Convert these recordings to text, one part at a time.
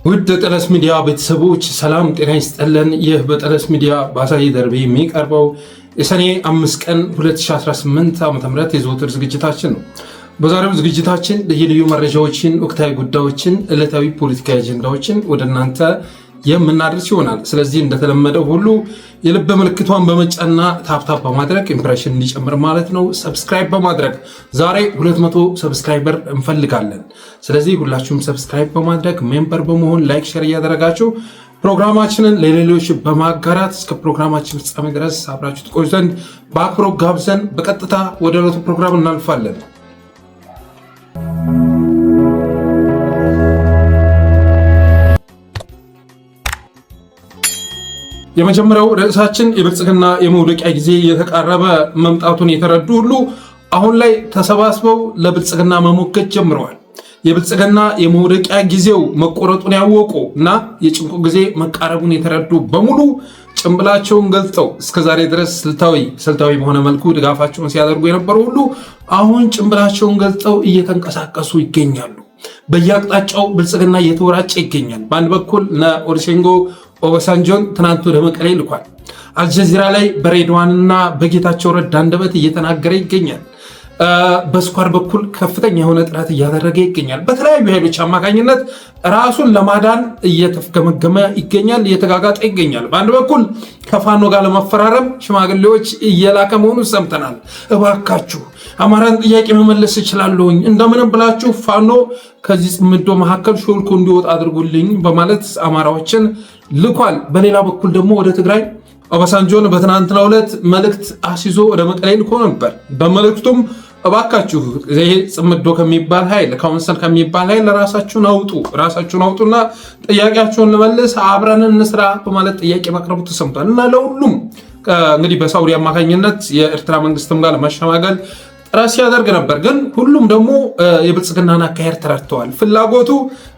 ውድ ጠለስ ሚዲያ ቤተሰቦች ሰላም ጤና ይስጥልን። ይህ በጠለስ ሚዲያ በአሳይ ደርቤ የሚቀርበው የሰኔ 5 ቀን 2018 ዓ.ም የዘወትር ዝግጅታችን ነው። በዛሬው ዝግጅታችን ልዩ መረጃዎችን፣ ወቅታዊ ጉዳዮችን፣ ዕለታዊ ፖለቲካዊ አጀንዳዎችን ወደ እናንተ የምናደርስ ይሆናል። ስለዚህ እንደተለመደው ሁሉ የልብ ምልክቷን በመጫና ታፕታፕ በማድረግ ኢምፕሬሽን እንዲጨምር ማለት ነው ሰብስክራይብ በማድረግ ዛሬ 200 ሰብስክራይበር እንፈልጋለን። ስለዚህ ሁላችሁም ሰብስክራይብ በማድረግ ሜምበር በመሆን ላይክ ሼር እያደረጋችሁ ፕሮግራማችንን ለሌሎች በማጋራት እስከ ፕሮግራማችን ፍጻሜ ድረስ አብራችሁ ትቆዩ ዘንድ በአክብሮት ጋብዘን በቀጥታ ወደ ዕለቱ ፕሮግራም እናልፋለን። የመጀመሪያው ርዕሳችን የብልጽግና የመውደቂያ ጊዜ የተቃረበ መምጣቱን የተረዱ ሁሉ አሁን ላይ ተሰባስበው ለብልጽግና መሞገት ጀምረዋል። የብልጽግና የመውደቂያ ጊዜው መቆረጡን ያወቁ እና የጭንቁ ጊዜ መቃረቡን የተረዱ በሙሉ ጭንብላቸውን ገልጠው እስከዛሬ ድረስ ስልታዊ በሆነ መልኩ ድጋፋቸውን ሲያደርጉ የነበሩ ሁሉ አሁን ጭንብላቸውን ገልጠው እየተንቀሳቀሱ ይገኛሉ። በየአቅጣጫው ብልጽግና እየተወራጨ ይገኛል። በአንድ በኩል ኦሉሴጉን ኦባሳንጆን ትናንት ወደ መቀሌ ልኳል። አልጀዚራ ላይ በሬድዋንና በጌታቸው ረዳ አንደበት እየተናገረ ይገኛል። በስኳር በኩል ከፍተኛ የሆነ ጥረት እያደረገ ይገኛል። በተለያዩ ኃይሎች አማካኝነት ራሱን ለማዳን እየተፍገመገመ ይገኛል፣ እየተጋጋጠ ይገኛል። በአንድ በኩል ከፋኖ ጋር ለመፈራረም ሽማግሌዎች እየላከ መሆኑን ሰምተናል። እባካችሁ አማራን ጥያቄ መመለስ እችላለሁኝ፣ እንደምንም ብላችሁ ፋኖ ከዚህ ጽምዶ መካከል ሾልኮ እንዲወጣ አድርጉልኝ በማለት አማራዎችን ልኳል። በሌላ በኩል ደግሞ ወደ ትግራይ ኦባሳንጆን በትናንትናው ዕለት መልእክት አስይዞ ወደ መቀሌ ልኮ ነበር። በመልእክቱም እባካችሁ ይሄ ጽምዶ ከሚባል ኃይል ካውንስል ከሚባል ኃይል ራሳችሁን አውጡና ጥያቄያችሁን ልመልስ አብረን እንስራ በማለት ጥያቄ ማቅረቡ ተሰምቷል። እና ለሁሉም እንግዲህ በሳውዲ አማካኝነት የኤርትራ መንግስትም ጋር ለማሸማገል ጥረት ሲያደርግ ነበር። ግን ሁሉም ደግሞ የብልጽግናን አካሄድ ተረድተዋል። ፍላጎቱ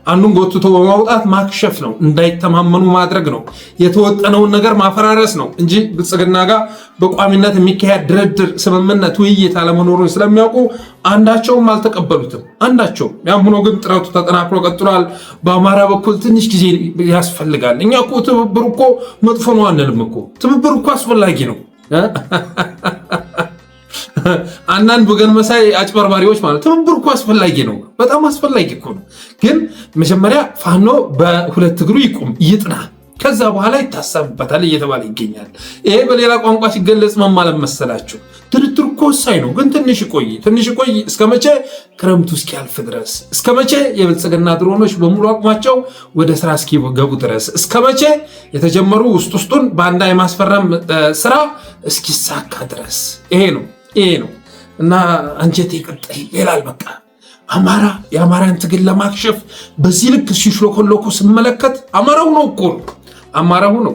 አንዱን ጎትቶ በማውጣት ማክሸፍ ነው፣ እንዳይተማመኑ ማድረግ ነው፣ የተወጠነውን ነገር ማፈራረስ ነው እንጂ ብልጽግና ጋር በቋሚነት የሚካሄድ ድርድር፣ ስምምነት፣ ውይይት አለመኖሩን ስለሚያውቁ አንዳቸውም አልተቀበሉትም። አንዳቸውም። ያም ሆኖ ግን ጥረቱ ተጠናክሮ ቀጥሏል። በአማራ በኩል ትንሽ ጊዜ ያስፈልጋል። እኛ እኮ ትብብር እኮ መጥፎ ነው አንልም እኮ፣ ትብብር እኮ አስፈላጊ ነው። አንዳንድ ወገን መሳይ አጭበርባሪዎች ማለት ትብብር እኮ አስፈላጊ ነው፣ በጣም አስፈላጊ እኮ ነው። ግን መጀመሪያ ፋኖ በሁለት እግሩ ይቁም ይጥና፣ ከዛ በኋላ ይታሰብበታል እየተባለ ይገኛል። ይሄ በሌላ ቋንቋ ሲገለጽ ምን ማለት መሰላችሁ? ድርድር እኮ ወሳኝ ነው፣ ግን ትንሽ ቆይ። እስከ መቼ? ክረምቱ እስኪያልፍ ድረስ። እስከ መቼ? የብልጽግና ድሮኖች በሙሉ አቅማቸው ወደ ስራ እስኪገቡ ድረስ። እስከ መቼ? የተጀመሩ ውስጡን ባንዳ የማስፈረም ስራ እስኪሳካ ድረስ። ይሄ ነው እና አንጀቴ ቅጠል ይላል። በቃ የአማራን ትግል ለማክሸፍ በዚህ ልክ ሲሽሎኮሎኮ ስመለከት አማራው ነው።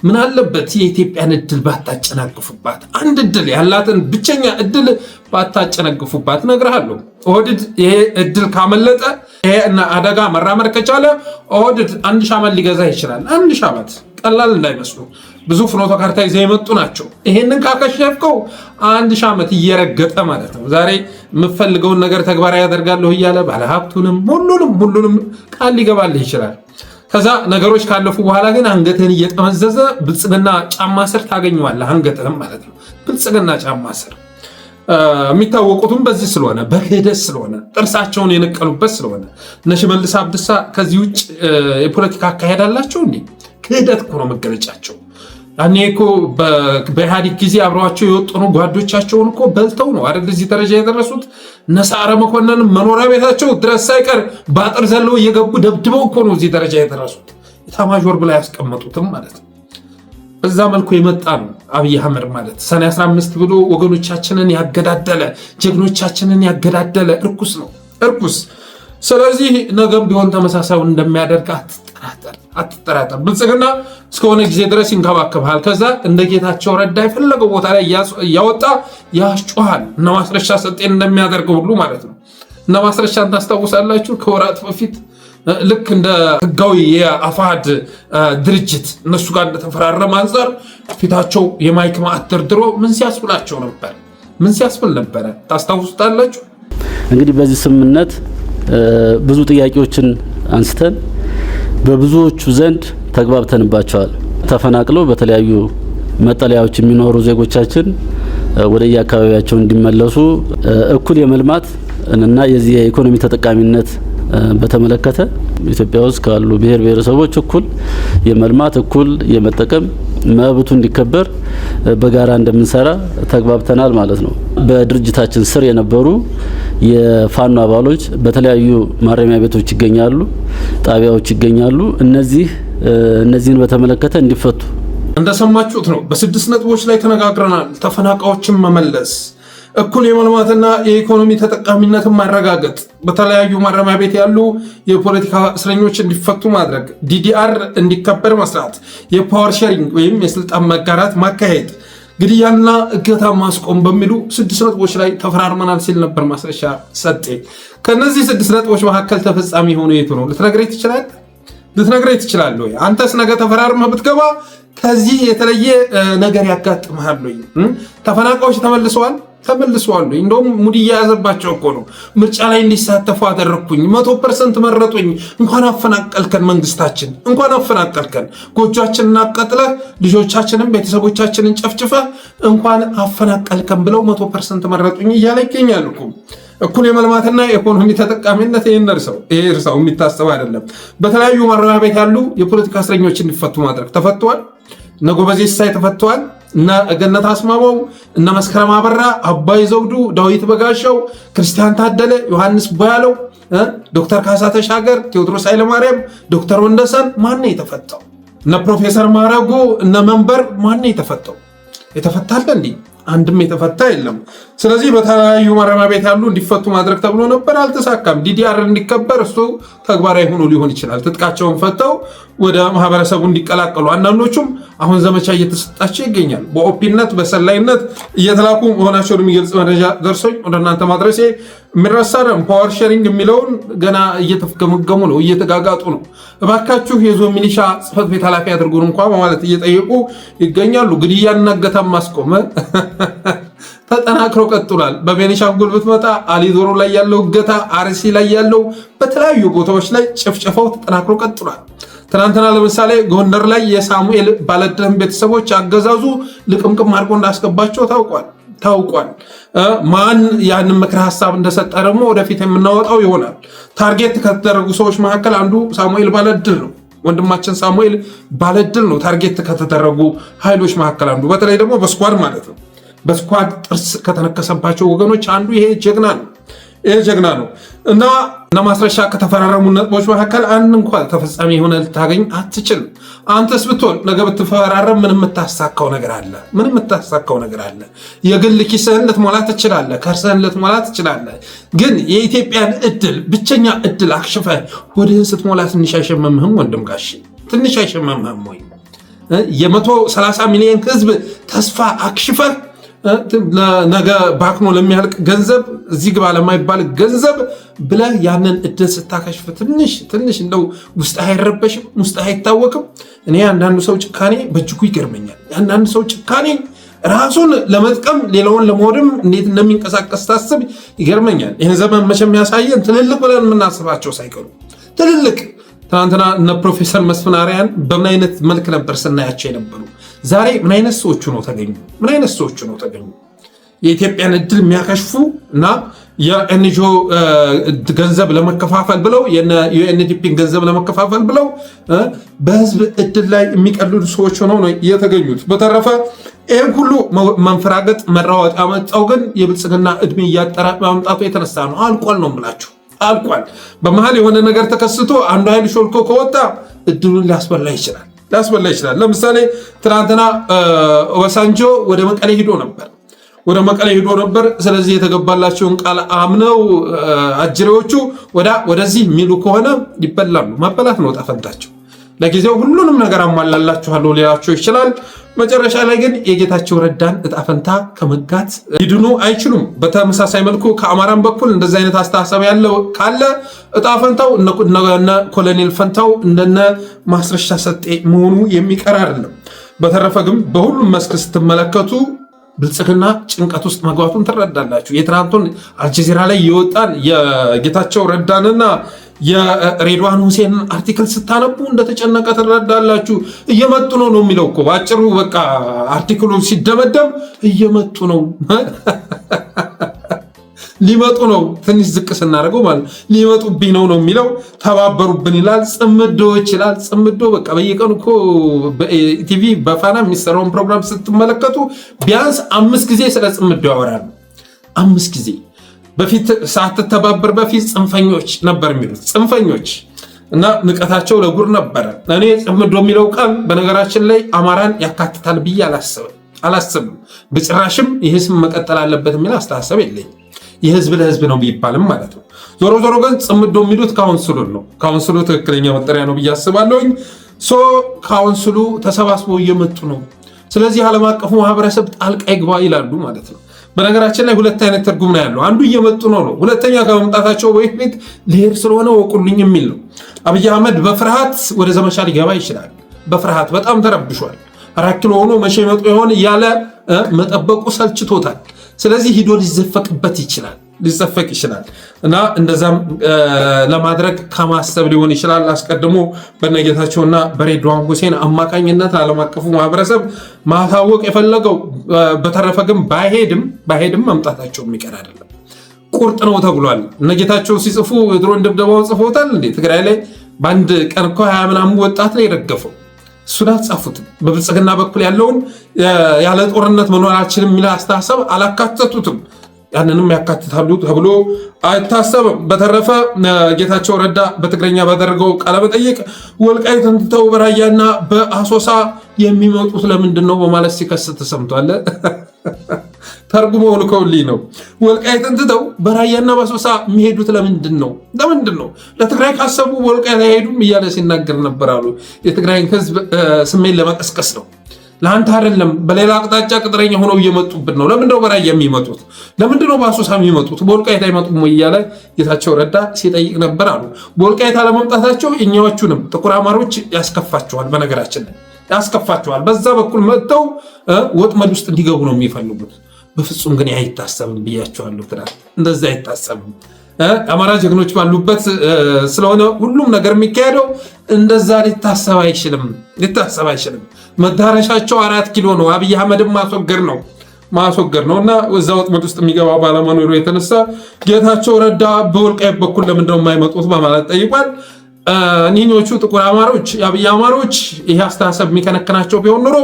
ምን አለበት የኢትዮጵያን እድል ባታጨናግፉባት? አንድ እድል ያላትን ብቸኛ እድል ባታጨናግፉባት እነግርሃለሁ። ኦህዴድ ይሄ እድል ካመለጠ ይሄ እና አደጋ መራመድ ከቻለ ኦህዴድ 1000 ዓመት ሊገዛ ይችላል። 1000 ዓመት ቀላል እንዳይመስሉ ብዙ ፍኖተ ካርታ ይዘው የመጡ ናቸው። ይሄንን ካከሸፍከው 1000 ዓመት እየረገጠ ማለት ነው። ዛሬ የምፈልገውን ነገር ተግባራዊ ያደርጋለሁ እያለ ባለሀብቱንም ሁሉንም ቃል ሊገባልህ ይችላል። ከዛ ነገሮች ካለፉ በኋላ ግን አንገትህን እየጠመዘዘ ብልጽግና ጫማ ስር ታገኘዋለህ። አንገትህም ማለት ነው ብልጽግና ጫማ ስር። የሚታወቁትም በዚህ ስለሆነ በክህደት ስለሆነ ጥርሳቸውን የነቀሉበት ስለሆነ እነ ሽመልስ አብዲሳ ከዚህ ውጭ የፖለቲካ አካሄድ አላቸው እንዴ? ክህደት እኮ ነው መገለጫቸው። ያኔ እኮ በኢህአዴግ ጊዜ አብረዋቸው የወጡኑ ጓዶቻቸውን እኮ በልተው ነው አይደል እዚህ ደረጃ የደረሱት። ነሳረ መኮንን መኖሪያ ቤታቸው ድረስ ሳይቀር በአጥር ዘለው እየገቡ ደብድበው እኮ ነው እዚህ ደረጃ የደረሱት። የታማዦር ብላ ያስቀመጡትም ማለት ነው። በዛ መልኩ የመጣ ነው አብይ አህመድ ማለት። ሰኔ 15 ብሎ ወገኖቻችንን ያገዳደለ ጀግኖቻችንን ያገዳደለ እርኩስ ነው፣ እርኩስ። ስለዚህ ነገም ቢሆን ተመሳሳዩን እንደሚያደርግ አትጠራጠር። ብልጽግና እስከሆነ ጊዜ ድረስ ይንከባከብሃል። ከዛ እንደ ጌታቸው ረዳ የፈለገው ቦታ ላይ እያወጣ ያስጮሃል። እነ ማስረሻ ሰጤን እንደሚያደርገው ሁሉ ማለት ነው። እነ ማስረሻን ታስታውሳላችሁ? ከወራት በፊት ልክ እንደ ህጋዊ የአፋድ ድርጅት እነሱ ጋር እንደተፈራረመ አንጻር ፊታቸው የማይክ ማዕት ደርድሮ ምን ሲያስብላቸው ነበር? ምን ሲያስብል ነበረ? ታስታውሱታላችሁ? እንግዲህ በዚህ ስምምነት ብዙ ጥያቄዎችን አንስተን በብዙዎቹ ዘንድ ተግባብተንባቸዋል። ተፈናቅለው በተለያዩ መጠለያዎች የሚኖሩ ዜጎቻችን ወደ የአካባቢያቸው እንዲመለሱ እኩል የመልማት እና የዚህ የኢኮኖሚ ተጠቃሚነት በተመለከተ ኢትዮጵያ ውስጥ ካሉ ብሔር ብሔረሰቦች እኩል የመልማት እኩል የመጠቀም መብቱ እንዲከበር በጋራ እንደምንሰራ ተግባብተናል ማለት ነው። በድርጅታችን ስር የነበሩ የፋኖ አባሎች በተለያዩ ማረሚያ ቤቶች ይገኛሉ፣ ጣቢያዎች ይገኛሉ። እነዚህን በተመለከተ እንዲፈቱ እንደሰማችሁት ነው። በ6 ነጥቦች ላይ ተነጋግረናል። ተፈናቃዮችን መመለስ፣ እኩል የመልማትና የኢኮኖሚ ተጠቃሚነትን ማረጋገጥ፣ በተለያዩ ማረሚያ ቤት ያሉ የፖለቲካ እስረኞች እንዲፈቱ ማድረግ፣ ዲዲአር እንዲከበር መስራት፣ የፓወር ሼሪንግ ወይም የስልጣን መጋራት ማካሄድ፣ ግድያና እገታ ማስቆም በሚሉ 6 ነጥቦች ላይ ተፈራርመናል ሲል ነበር ማስረሻ ሰጤ። ከነዚህ 6 ነጥቦች መካከል ተፈጻሚ የሆነ የቱ ነው ልትነግረኝ ትችላለህ ወይ? አንተስ ነገ ተፈራርመህ ብትገባ ከዚህ የተለየ ነገር ያጋጥምሃል ወይ? ተፈናቃዮች ተመልሰዋል። እንደውም ሙድ እየያዘባቸው እኮ ነው። ምርጫ ላይ እንዲሳተፉ አደረግኩኝ፣ 100% መረጡኝ። እንኳን አፈናቀልከን፣ መንግስታችን እንኳን አፈናቀልከን፣ ጎጆቻችንን አቃጥለህ ልጆቻችንን ቤተሰቦቻችንን ጨፍጭፈህ እንኳን አፈናቀልከን ብለው 100% መረጡኝ እያለ ይገኛል እኮ። እኩል የመልማትና የኢኮኖሚ ተጠቃሚነት ይሄ እርሳው የሚታሰብ አይደለም። በተለያዩ ማረሚያ ቤት ያሉ የፖለቲካ እስረኞች እንዲፈቱ ማድረግ ተፈቷል። እነ ጎበዜ ሲሳይ ተፈተዋል። እነ ገነት አስማማው፣ እነ መስከረም አበራ፣ አባይ ዘውዱ፣ ዳዊት በጋሻው፣ ክርስቲያን ታደለ፣ ዮሐንስ ቦያለው፣ ዶክተር ካሳ ተሻገር፣ ቴዎድሮስ ኃይለማርያም፣ ዶክተር ወንደሰን ማን የተፈታው? እነ ፕሮፌሰር ማረጎ፣ እነ መንበር ማን የተፈታው? የተፈታለ እንዴ? አንድም የተፈታ የለም። ስለዚህ በተለያዩ ማረሚያ ቤት ያሉ እንዲፈቱ ማድረግ ተብሎ ነበር፣ አልተሳካም። ዲዲአር እንዲከበር እሱ ተግባራዊ ሆኖ ሊሆን ይችላል። ትጥቃቸውን ፈተው ወደ ማህበረሰቡ እንዲቀላቀሉ አንዳንዶቹም አሁን ዘመቻ እየተሰጣቸው ይገኛል። በኦፒነት በሰላይነት እየተላኩ መሆናቸውን የሚገልጽ መረጃ ደርሶኝ ወደ እናንተ ማድረሴ የሚረሳ አይደለም። ፓወር ሼሪንግ የሚለውን ገና እየተገመገሙ ነው፣ እየተጋጋጡ ነው። እባካችሁ የዞን ሚሊሻ ጽሕፈት ቤት ኃላፊ አድርጉን እንኳ በማለት እየጠየቁ ይገኛሉ። ግድያና እገታን ማስቆመ ተጠናክሮ ቀጥሏል። በቤኒሻንጉል ብትመጣ አሊዶሮ ላይ ያለው እገታ፣ አርሲ ላይ ያለው በተለያዩ ቦታዎች ላይ ጭፍጨፋው ተጠናክሮ ቀጥሏል። ትናንትና ለምሳሌ ጎንደር ላይ የሳሙኤል ባለደም ቤተሰቦች አገዛዙ ልቅምቅም አድርጎ እንዳስገባቸው ታውቋል። ማን ያንን ምክረ ሀሳብ እንደሰጠ ደግሞ ወደፊት የምናወጣው ይሆናል። ታርጌት ከተደረጉ ሰዎች መካከል አንዱ ሳሙኤል ባለድል ነው። ወንድማችን ሳሙኤል ባለድል ነው ታርጌት ከተደረጉ ኃይሎች መካከል አንዱ። በተለይ ደግሞ በስኳድ ማለት ነው። በስኳድ ጥርስ ከተነከሰባቸው ወገኖች አንዱ ይሄ ጀግና ነው እና ማስረሻ ከተፈራረሙ ነጥቦች መካከል አንድ እንኳን ተፈጻሚ የሆነ ልታገኝ አትችልም። አንተስ ብትሆን ነገ ብትፈራረም ምን የምታሳካው ነገር አለ? የግል ኪስህን ልትሞላ ትችላለህ፣ ከርሰህን ልትሞላ ትችላለህ። ግን የኢትዮጵያን ብቸኛ እድል አክሽፈህ ወድህን ስትሞላ ትንሽ አይሸመምህም? ወንድም ጋሽ ትንሽ አይሸመምህም ወይ? የ130 ሚሊዮን ህዝብ ተስፋ አክሽፈህ ነገ ባክኖ ለሚያልቅ ገንዘብ እዚህ ግባ ለማይባል ገንዘብ ብለህ ያንን እድል ስታከሽፍ ትንሽ እንደው ውስጥ አይረበሽም? ውስጥ አይታወቅም? እኔ አንዳንዱ ሰው ጭካኔ በእጅጉ ይገርመኛል። አንዳንዱ ሰው ጭካኔ ራሱን ለመጥቀም ሌላውን ለመወድም እንዴት እንደሚንቀሳቀስ ታስብ ይገርመኛል። ይህን ዘመን መቼም ያሳየን ትልልቅ ብለን የምናስባቸው ሳይቀሩ ትልልቅ ትናንትና እነ ፕሮፌሰር መስፍን አርያን በምን አይነት መልክ ነበር ስናያቸው የነበሩ? ዛሬ ምን አይነት ሰዎቹ ነው ተገኙ? የኢትዮጵያን እድል የሚያከሽፉ እና የኤንጂኦ ገንዘብ ለመከፋፈል ብለው የዩኤንዲፒን ገንዘብ ለመከፋፈል ብለው በህዝብ እድል ላይ የሚቀልዱ ሰዎች ሆነው ነው የተገኙት። በተረፈ ይህም ሁሉ መንፈራገጥ መራወጥ ያመጣው ግን የብልጽግና እድሜ እያጠረ ማምጣቱ የተነሳ ነው። አልቋል ነው የምላችሁ። አልቋል። በመሀል የሆነ ነገር ተከስቶ አንዱ ኃይል ሾልኮ ከወጣ እድሉን ሊያስበላ ይችላል። ለምሳሌ ትናንትና ኦባሳንጆ ወደ መቀሌ ሂዶ ነበር። ስለዚህ የተገባላቸውን ቃል አምነው አጅሬዎቹ ወደዚህ የሚሉ ከሆነ ይበላሉ። መበላት ነው ዕጣ ፈንታቸው። ለጊዜው ሁሉንም ነገር አሟላላችኋለሁ ሊላቸው ይችላል። መጨረሻ ላይ ግን የጌታቸው ረዳን ዕጣ ፈንታ ከመጋት ሊድኑ አይችሉም። በተመሳሳይ መልኩ ከአማራም በኩል እንደዚህ አይነት አስተሳሰብ ያለው ካለ ዕጣ ፈንታው እነ ኮሎኔል ፈንታው እንደነ ማስረሻ ሰጤ መሆኑ የሚቀር አይደለም። በተረፈ ግን በሁሉም መስክ ስትመለከቱ ብልጽግና ጭንቀት ውስጥ መግባቱን ትረዳላችሁ። የትናንቱን አልጀዚራ ላይ የወጣን የጌታቸው ረዳንና የሬድዋን ሁሴን አርቲክል ስታነቡ እንደተጨነቀ ትረዳላችሁ። እየመጡ ነው የሚለው እኮ በአጭሩ። በቃ አርቲክሉ ሲደመደም እየመጡ ነው ሊመጡ ነው። ትንሽ ዝቅ ስናደርገው ማለት ሊመጡብኝ ነው የሚለው። ተባበሩብን ይላል። ጽምዶዎች ይላል። ጽምዶ በቃ በየቀኑ እኮ ቲቪ በፋና የሚሰራውን ፕሮግራም ስትመለከቱ ቢያንስ 5 ጊዜ ስለ ጽምዶ ያወራሉ። 5 ጊዜ። በፊት ሳትተባበር በፊት ጽንፈኞች ነበር የሚሉት ጽንፈኞች እና ንቀታቸው ለጉር ነበረ። እኔ ጽምዶ የሚለው ቃል በነገራችን ላይ አማራን ያካትታል ብዬ አላስብም። በጭራሽም ይህ ስም መቀጠል አለበት የሚል አስተሳሰብ የለኝም። የህዝብ ለህዝብ ነው ቢባልም ማለት ነው። ዞሮ ዞሮ ግን ጽምዶ የሚሉት ካውንስሉን ነው። ካውንስሉ ትክክለኛ መጠሪያ ነው ብዬ አስባለሁኝ። ካውንስሉ ተሰባስበው እየመጡ ነው። ስለዚህ ዓለም አቀፉ ማህበረሰብ ጣልቃ ይግባ ይላሉ ማለት ነው። በነገራችን ላይ 2 አይነት ትርጉም ነው ያለው። አንዱ እየመጡ ነው። ሁለተኛ ከመምጣታቸው በፊት ልሄድ ስለሆነ ወቁልኝ የሚል ነው። አብይ አህመድ በፍርሃት ወደ ዘመቻ ሊገባ ይችላል። በፍርሃት በጣም ተረብሿል። 4 ኪሎ ሆኖ መቼ መጡ ይሆን እያለ መጠበቁ ሰልችቶታል። ስለዚህ ሂዶ ሊዘፈቅ ይችላል እና እንደዛም ለማድረግ ከማሰብ ሊሆን ይችላል አስቀድሞ በነጌታቸውና በሬድዋን ሁሴን አማካኝነት ዓለም አቀፉ ማህበረሰብ ማታወቅ የፈለገው። በተረፈ ግን ባይሄድም መምጣታቸው የሚቀር አይደለም። ቁርጥ ነው ተብሏል። እነጌታቸው ሲጽፉ የድሮን ድብደባውን ጽፎታል እንዴ? ትግራይ ላይ በአንድ ቀን እኮ 20 ምናምን ወጣት ላይ የረገፈው እሱን አልጻፉትም። በብልጽግና በኩል ያለውን ያለ ጦርነት መኖር አልችልም የሚል አስተሳሰብ አላካተቱትም። ያንንም ያካትታሉ ተብሎ አይታሰብም። በተረፈ ጌታቸው ረዳ በትግረኛ ባደረገው ቃለመጠይቅ ወልቃይትን ትተው በራያና በአሶሳ የሚመጡት ለምንድን ነው በማለት ሲከስ ተሰምቷል። ተርጉመው ልከውልኝ ነው። ወልቃይትን ትተው በራያና በአሶሳ የሚሄዱት ለምንድን ነው? ለትግራይ ካሰቡ ወልቃይት አይሄዱም እያለ ሲናገር ነበር አሉ። የትግራይን ህዝብ ስሜት ለመቀስቀስ ነው። ለአንተ አይደለም። በሌላ አቅጣጫ ቅጥረኛ ሆነው እየመጡብን ነው። ለምንድነው በራያ የሚመጡት? ለምንድነው በአሶሳ የሚመጡት? በወልቃይት አይመጡም እያለ ጌታቸው ረዳ ሲጠይቅ ነበር አሉ። በወልቃይት አለመምጣታቸው እኛዎቹንም ጥቁር አማሮች ያስከፋቸዋል። በነገራችን ላይ ያስከፋቸዋል። በዛ በኩል መጥተው ወጥመድ ውስጥ እንዲገቡ ነው የሚፈልጉት። በፍጹም ግን አይታሰብም ብያቸዋለሁ። ትናንት እንደዛ አይታሰብም። አማራ ጀግኖች ባሉበት ስለሆነ ሁሉም ነገር የሚካሄደው እንደዛ ሊታሰብ አይችልም። መዳረሻቸው 4 ኪሎ ነው። አብይ አህመድም ማስወገድ ነው እና እዛ ወጥመድ ውስጥ የሚገባ ባለመኖሩ የተነሳ ጌታቸው ረዳ በወልቃይት በኩል ለምንድነው የማይመጡት በማለት ጠይቋል። እኒኞቹ ጥቁር አማሮች የአብይ አማሮች ይህ አስተሳሰብ የሚከነክናቸው ቢሆን ኖሮ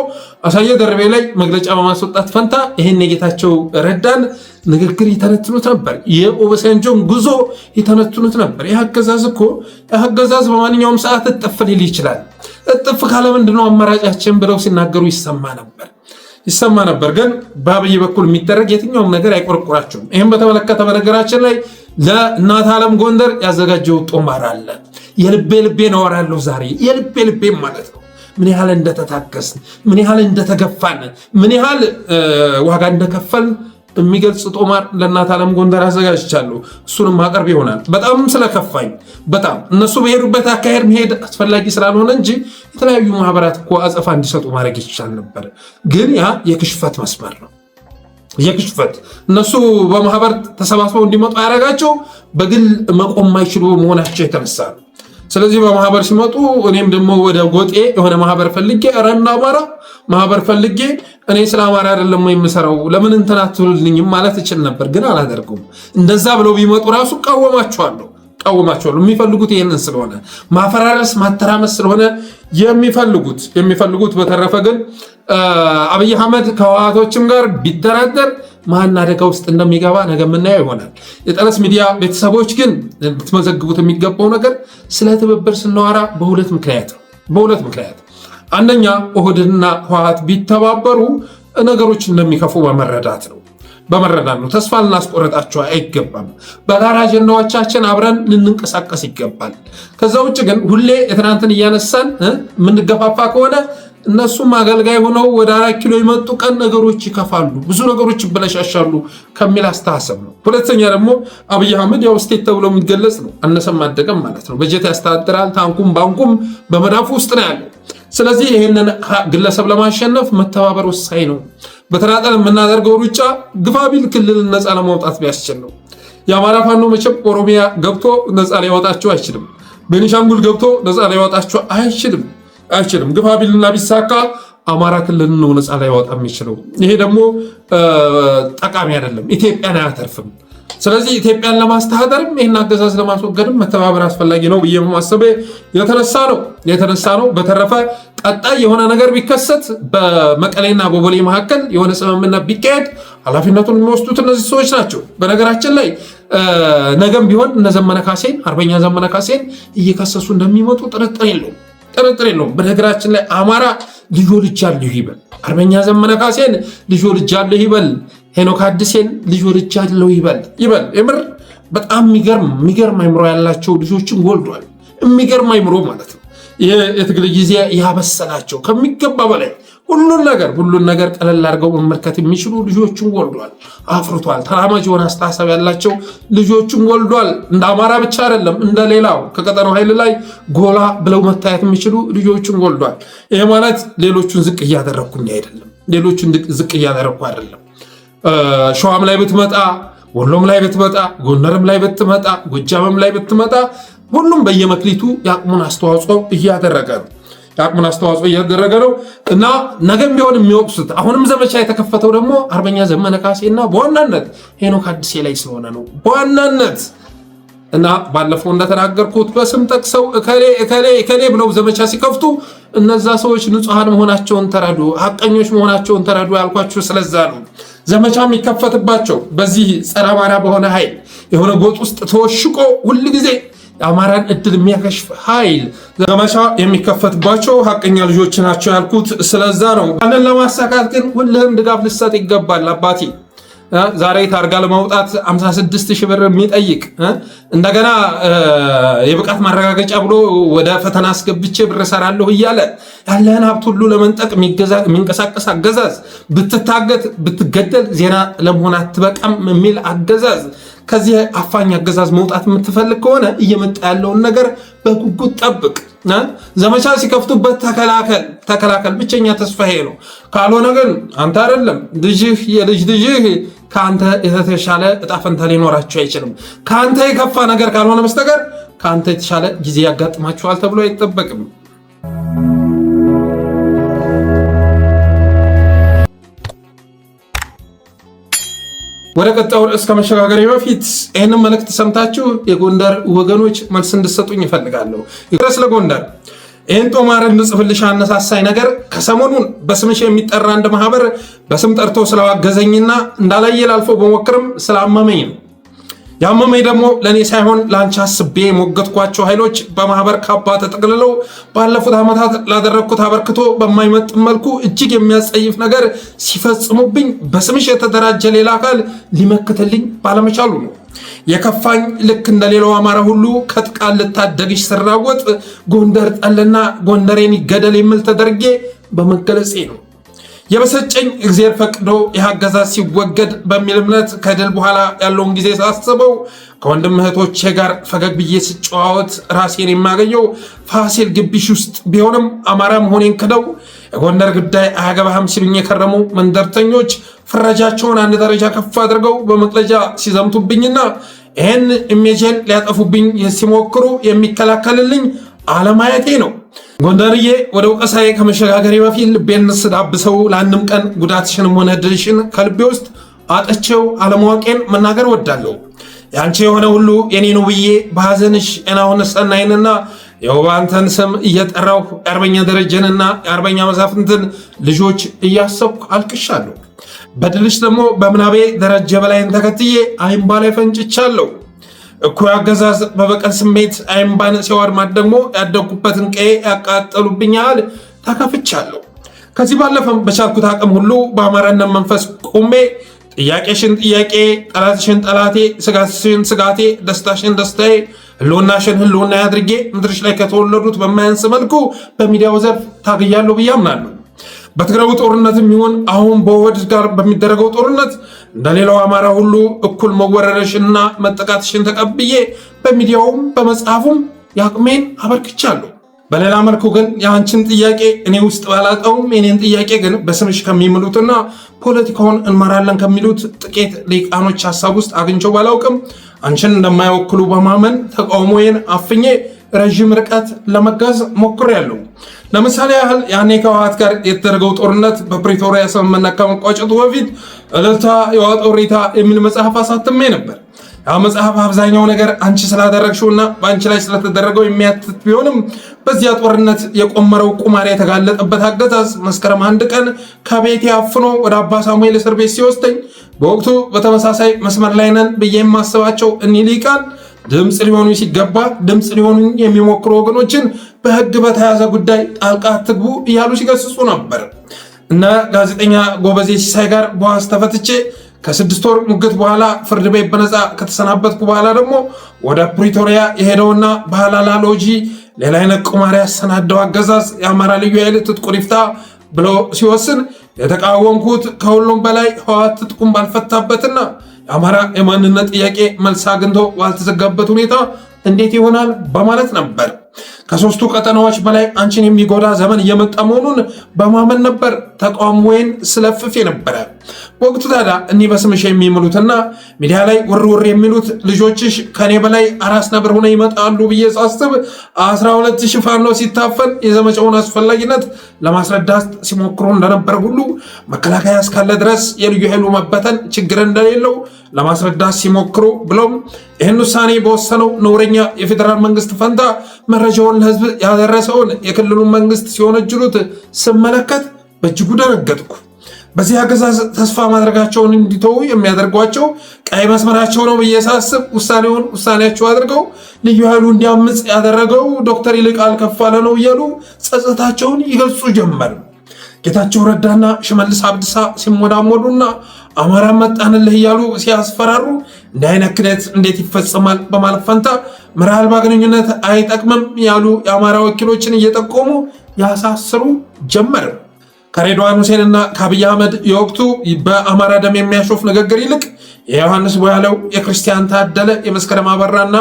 አሳየ ደርቤ ላይ መግለጫ በማስወጣት ፈንታ ይህን የጌታቸው ረዳን ንግግር ይተነትኑት ነበር። የኦባሳንጆን ጉዞ ይተነትኑት ነበር። ይህ አገዛዝ በማንኛውም ሰዓት እጥፍ ሊል ይችላል። እጥፍ ካለ ምንድነው አማራጫችን ብለው ሲናገሩ ይሰማ ነበር። ግን በአብይ በኩል የሚደረግ የትኛውም ነገር አይቆረቆራቸውም። ይህም በተመለከተ በነገራችን ላይ ለእናት ዓለም ጎንደር ያዘጋጀው ጦማር አለ። የልቤ እኖራለሁ ዛሬ የልቤ ማለት ነው። ምን ያህል እንደተታገስን፣ ምን ያህል እንደተገፋን፣ ምን ያህል ዋጋ እንደከፈልን የሚገልጽ ጦማር ለእናት ዓለም ጎንደር አዘጋጅቻለሁ። እሱንም ማቅረብ ይሆናል። በጣም ስለከፋኝ በጣም እነሱ በሄዱበት አካሄድ መሄድ አስፈላጊ ስላልሆነ እንጂ የተለያዩ ማህበራት እኮ አጸፋ እንዲሰጡ ማድረግ ይቻል ነበር። ግን ያ የክሽፈት መስመር ነው። እነሱ በማህበር ተሰባስበው እንዲመጡ ያደረጋቸው በግል መቆም ማይችሉ መሆናቸው የተነሳ ነው። ስለዚህ በማህበር ሲመጡ እኔም ደግሞ ወደ ጎጤ የሆነ ማህበር ፈልጌ ረና አማራ ማህበር ፈልጌ እኔ ስለ አማራ አይደለም የምሰራው ለምን እንትን አትሉልኝም ማለት እችል ነበር፣ ግን አላደርገውም። እንደዛ ብለው ቢመጡ ራሱ ቃወማቸዋለሁ። የሚፈልጉት ይህንን ስለሆነ ማፈራረስ ማተራመስ ስለሆነ የሚፈልጉት። በተረፈ ግን አብይ አህመድ ከህወሓቶችም ጋር ቢደራደር ማን አደጋ ውስጥ እንደሚገባ ነገ የምናየው ይሆናል። የጠለስ ሚዲያ ቤተሰቦች ግን ልትመዘግቡት የሚገባው ነገር ስለ ትብብር ስናወራ በሁለት ምክንያት አንደኛ ኦህዴድና ህወሓት ቢተባበሩ ነገሮች እንደሚከፉ በመረዳት ነው። ተስፋ ልናስቆረጣቸው አይገባም። በጋራ አጀንዳዎቻችን አብረን ልንንቀሳቀስ ይገባል። ከዛ ውጭ ግን ሁሌ የትናንትን እያነሳን የምንገፋፋ ከሆነ እነሱም አገልጋይ ሆነው ወደ 4 ኪሎ የመጡ ቀን ነገሮች ይከፋሉ፣ ብዙ ነገሮች ይበለሻሻሉ ከሚል አስተሳሰብ ነው። ሁለተኛ ደግሞ አብይ አህመድ ያው ስቴት ተብሎ የሚገለጽ ነው፣ አነሰም አደገም ማለት ነው። በጀት ያስተዳድራል፣ ታንኩም ባንኩም በመዳፉ ውስጥ ነው ያለው። ስለዚህ ይህንን ግለሰብ ለማሸነፍ መተባበር ወሳኝ ነው። በተናጠል የምናደርገው ሩጫ ግፋቢል ክልልን ነፃ ለማውጣት ቢያስችል ነው። የአማራ ፋኖ መቼም ኦሮሚያ ገብቶ ነፃ ሊያወጣቸው አይችልም። ቤኒሻንጉል ገብቶ ነፃ ሊያወጣቸው አይችልም። ግፋ ቢልና ቢሳካ አማራ ክልል ነው ነፃ ሊያወጣ የሚችለው። ይሄ ደግሞ ጠቃሚ አይደለም፣ ኢትዮጵያን አያተርፍም። ስለዚህ ኢትዮጵያን ለማስተዳደርም ይህን አገዛዝ ለማስወገድም መተባበር አስፈላጊ ነው ብዬ ማሰቤ የተነሳ ነው። በተረፈ ቀጣይ የሆነ ነገር ቢከሰት በመቀሌና በቦሌ መካከል የሆነ ስምምነት ቢካሄድ ኃላፊነቱን የሚወስዱት እነዚህ ሰዎች ናቸው። በነገራችን ላይ ነገም ቢሆን እነ ዘመነ ካሴን አርበኛ ዘመነ ካሴን እየከሰሱ እንደሚመጡ ጥርጥር የለውም። በነገራችን ላይ አማራ ልጆ ልጅ አለሁ ይበል፣ አርበኛ ዘመነ ካሴን ልጆ ልጅ አለሁ ይበል፣ ሄኖክ አዲሴን ልጆ ልጅ አለሁ ይበል። የምር በጣም የሚገርም አይምሮ ያላቸው ልጆችን ወልዷል። የሚገርም አይምሮ ማለት ነው። ይሄ የትግል ጊዜ ያበሰላቸው ከሚገባ በላይ ሁሉን ነገር ቀለል አድርገው መመልከት የሚችሉ ልጆችን ወልዷል፣ አፍርቷል። ተራማጅ የሆነ አስተሳሰብ ያላቸው ልጆችን ወልዷል። እንደ አማራ ብቻ አይደለም፣ እንደ ሌላው ከቀጠናው ኃይል ላይ ጎላ ብለው መታየት የሚችሉ ልጆችን ወልዷል። ይሄ ማለት ሌሎቹን ዝቅ እያደረኩ አይደለም። ሸዋም ላይ ብትመጣ፣ ወሎም ላይ ብትመጣ፣ ጎንደርም ላይ ብትመጣ፣ ጎጃምም ላይ ብትመጣ ሁሉም በየመክሊቱ የአቅሙን አስተዋጽኦ እያደረገ ነው እና ነገም ቢሆን የሚወቅሱት አሁንም ዘመቻ የተከፈተው ደግሞ አርበኛ ዘመነ ካሴና በዋናነት ሄኖክ አዲሴ ላይ ስለሆነ ነው በዋናነት። እና ባለፈው እንደተናገርኩት በስም ጠቅሰው እከሌ ብለው ዘመቻ ሲከፍቱ እነዛ ሰዎች ንጹሃን መሆናቸውን ተረዱ፣ ሐቀኞች መሆናቸውን ተረዱ ያልኳችሁ ስለዛ ነው። ዘመቻ የሚከፈትባቸው በዚህ ጸረ አማራ በሆነ ኃይል የሆነ ጎጥ ውስጥ ተወሽቆ ሁል ጊዜ የአማራን እድል የሚያከሽፍ ኃይል ዘመቻ የሚከፈትባቸው ሐቀኛ ልጆች ናቸው ያልኩት ስለዛ ነው። ያንን ለማሳካት ግን ሁልህም ድጋፍ ልሰጥ ይገባል አባቴ። ዛሬ ታርጋ ለማውጣት 56 ሺህ ብር የሚጠይቅ እንደገና የብቃት ማረጋገጫ ብሎ ወደ ፈተና አስገብቼ ብር እሰራለሁ እያለ ያለህን ሀብት ሁሉ ለመንጠቅ የሚንቀሳቀስ አገዛዝ፣ ብትታገት ብትገደል ዜና ለመሆን አትበቃም የሚል አገዛዝ፣ ከዚህ አፋኝ አገዛዝ መውጣት የምትፈልግ ከሆነ እየመጣ ያለውን ነገር በጉጉት ጠብቅ። ዘመቻ ሲከፍቱበት ተከላከል። ብቸኛ ተስፋ ይሄ ነው። ካልሆነ ግን አንተ አይደለም የልጅ ልጅህ ከአንተ የተሻለ እጣ ፈንታ ሊኖራቸው አይችልም። ከአንተ የከፋ ነገር ካልሆነ በስተቀር ከአንተ የተሻለ ጊዜ ያጋጥማቸዋል ተብሎ አይጠበቅም። ወደ ቀጣዩ ርዕስ ከመሸጋገሬ በፊት ይህንን መልእክት ሰምታችሁ የጎንደር ወገኖች መልስ እንድሰጡኝ ይፈልጋለሁ። ስለ ጎንደር ይህን ጦማር እንጽፍልሽ አነሳሳይ ነገር ከሰሞኑን በስምሽ የሚጠራ አንድ ማህበር በስም ጠርቶ ስላዋገዘኝና እንዳላየ ላልፎ በሞክርም ስላመመኝ ነው። ያመመኝ ደግሞ ለእኔ ሳይሆን ለአንቺ አስቤ የሞገትኳቸው ኃይሎች በማህበር ካባ ተጠቅልለው ባለፉት ዓመታት ላደረግኩት አበርክቶ በማይመጥን መልኩ እጅግ የሚያስጸይፍ ነገር ሲፈጽሙብኝ በስምሽ የተደራጀ ሌላ አካል ሊመክትልኝ ባለመቻሉ ነው። የከፋኝ ልክ እንደሌላው አማራ ሁሉ ከጥቃት ልታደግሽ ስራወጥ ጎንደር ጠልና ጎንደሬን ይገደል የሚል ተደርጌ በመገለጼ ነው። የበሰጨኝ እግዚአብሔር ፈቅዶ የአገዛዝ ሲወገድ በሚል እምነት ከድል በኋላ ያለውን ጊዜ ሳስበው ከወንድም እህቶቼ ጋር ፈገግ ብዬ ስጨዋወት ራሴን የማገኘው ፋሲል ግቢሽ ውስጥ ቢሆንም አማራ መሆኔን ክደው የጎንደር ጉዳይ አያገባህም ሲሉኝ የከረሙ መንደርተኞች ፍረጃቸውን አንድ ደረጃ ከፍ አድርገው በመቅለጃ ሲዘምቱብኝና ይህን ኢሜጄን ሊያጠፉብኝ ሲሞክሩ የሚከላከልልኝ አለማየቴ ነው። ጎንደርዬ ወደ ወቀሳዬ ከመሸጋገሬ በፊት ልቤን ስዳብሰው ለአንድም ቀን ጉዳትሽንም ሆነ ድልሽን ከልቤ ውስጥ አጥቼው አለማወቄን መናገር ወዳለሁ። ያንቺ የሆነ ሁሉ የኔ ነው ብዬ በሐዘንሽ እናውን ሰናይንና የውባንተን ስም እየጠራሁ የአርበኛ ደረጀንና የአርበኛ መሳፍንትን ልጆች እያሰብኩ አልቅሻለሁ። በድልሽ ደግሞ በምናቤ ደረጀ በላይን ተከትዬ አይምባ ላይ ፈንጭቻለሁ። እኩይ አገዛዝ በበቀል ስሜት አይምባን ሲያወድማት ደግሞ ያደግኩበትን ቀዬ ያቃጠሉብኛል፣ ተከፍቻለሁ። ከዚህ ባለፈም በቻልኩት አቅም ሁሉ በአማራነት መንፈስ ቆሜ ጥያቄሽን ጥያቄ፣ ጠላትሽን ጠላቴ፣ ስጋትሽን ስጋቴ፣ ደስታሽን ደስታዬ፣ ህልውናሽን ህልውና አድርጌ ምድርሽ ላይ ከተወለዱት በማያንስ መልኩ በሚዲያው ዘርፍ ታግያለሁ ብዬ አምናለሁ። በትግራዩ ጦርነት የሚሆን አሁን በወድ ጋር በሚደረገው ጦርነት እንደሌላው አማራ ሁሉ እኩል መወረረሽና መጠቃትሽን ተቀብዬ በሚዲያውም በመጽሐፉም የአቅሜን አበርክቻለሁ። በሌላ መልኩ ግን የአንቺን ጥያቄ እኔ ውስጥ ባላቀውም የኔን ጥያቄ ግን በስምሽ ከሚምሉትና ፖለቲካውን እንመራለን ከሚሉት ጥቂት ሊቃኖች ሀሳብ ውስጥ አግኝቸው ባላውቅም አንቺን እንደማይወክሉ በማመን ተቃውሞዬን አፍኜ ረዥም ርቀት ለመጓዝ ሞክሬያለሁ። ለምሳሌ ያህል ያኔ ከህወሓት ጋር የተደረገው ጦርነት በፕሪቶሪያ ስምምነት ከመቋጨቱ በፊት እልልታ የዋጠው ሬታ የሚል መጽሐፍ አሳትሜ ነበር። ያ መጽሐፍ አብዛኛው ነገር አንቺ ስላደረግሽውና በአንቺ ላይ ስለተደረገው የሚያትት ቢሆንም በዚያ ጦርነት የቆመረው ቁማር የተጋለጠበት አገዛዝ መስከረም 1 ቀን ከቤቴ አፍኖ ወደ አባ ሳሙኤል እስር ቤት ሲወስደኝ በወቅቱ በተመሳሳይ መስመር ላይ ነን ብዬ የማስባቸው እኒህ ሊቃን ድምፅ ሊሆኑ ሲገባ ድምፅ ሊሆኑ የሚሞክሩ ወገኖችን በህግ በተያዘ ጉዳይ ጣልቃ አትግቡ እያሉ ሲገስጹ ነበር። እነ ጋዜጠኛ ጎበዜ ሲሳይ ጋር በዋስ ተፈትቼ ከ6 ወር ሙግት በኋላ ፍርድ ቤት በነፃ ከተሰናበትኩ በኋላ ደግሞ ወደ ፕሪቶሪያ የሄደውና በሐላላ ሎጂ ሌላ አይነት ቁማር ያሰናደው አገዛዝ የአማራ ልዩ ኃይል ትጥቁን ይፍታ ብሎ ሲወስን የተቃወምኩት ከሁሉም በላይ ህወሓት ትጥቁን ባልፈታበትና የአማራ የማንነት ጥያቄ መልስ አግኝቶ ባልተዘጋበት ሁኔታ እንዴት ይሆናል በማለት ነበር። ከ3ቱ ቀጠናዎች በላይ አንቺን የሚጎዳ ዘመን እየመጣ መሆኑን በማመን ነበር ተቃውሞዬን ስለፍፍ የነበረ። በወቅቱ ታዲያ እኒህ በስምሽ የሚምሉትና ሚዲያ ላይ ውር የሚሉት ልጆችሽ ከኔ በላይ አራስ ነብር ሆነ ይመጣሉ ብዬ ሳስብ 12,000 ፋኖ ሲታፈን የዘመቻውን አስፈላጊነት ለማስረዳት ሲሞክሩ እንደነበር ሁሉ መከላከያ እስካለ ድረስ የልዩ ኃይሉ መበተን ችግር እንደሌለው ለማስረዳት ሲሞክሩ ብሎም ይህን ውሳኔ በወሰነው ነውረኛ የፌዴራል መንግስት ፈንታ መረጃውን ለህዝብ ያደረሰውን የክልሉን መንግስት ሲወነጅሉት ስመለከት በእጅጉ ደነገጥኩ። በዚህ አገዛዝ ተስፋ ማድረጋቸውን እንዲተዉ የሚያደርጓቸው ቀይ መስመራቸው ነው ብዬ ሳስብ ውሳኔያቸው አድርገው ልዩ ኃይሉ እንዲያምፅ ያደረገው ዶክተር ይልቃል ከፋለ ነው እያሉ ጸጸታቸውን ይገልጹ ጀመር። ጌታቸው ረዳና ሽመልስ አብዲሳ ሲሞዳሞዱና አማራ መጣንልህ እያሉ ሲያስፈራሩ እንዲህ አይነት ክደት እንዴት ይፈጸማል በማለት ፈንታ መርህ አልባ ግንኙነት አይጠቅምም ያሉ የአማራ ወኪሎችን እየጠቆሙ ያሳስሩ ጀመር። ከሬድዋን ሁሴንና ከአብይ አህመድ የወቅቱ በአማራ ደም የሚያሾፍ ንግግር ይልቅ የዮሐንስ ቦያለው፣ የክርስቲያን ታደለ፣ የመስከረም አበራና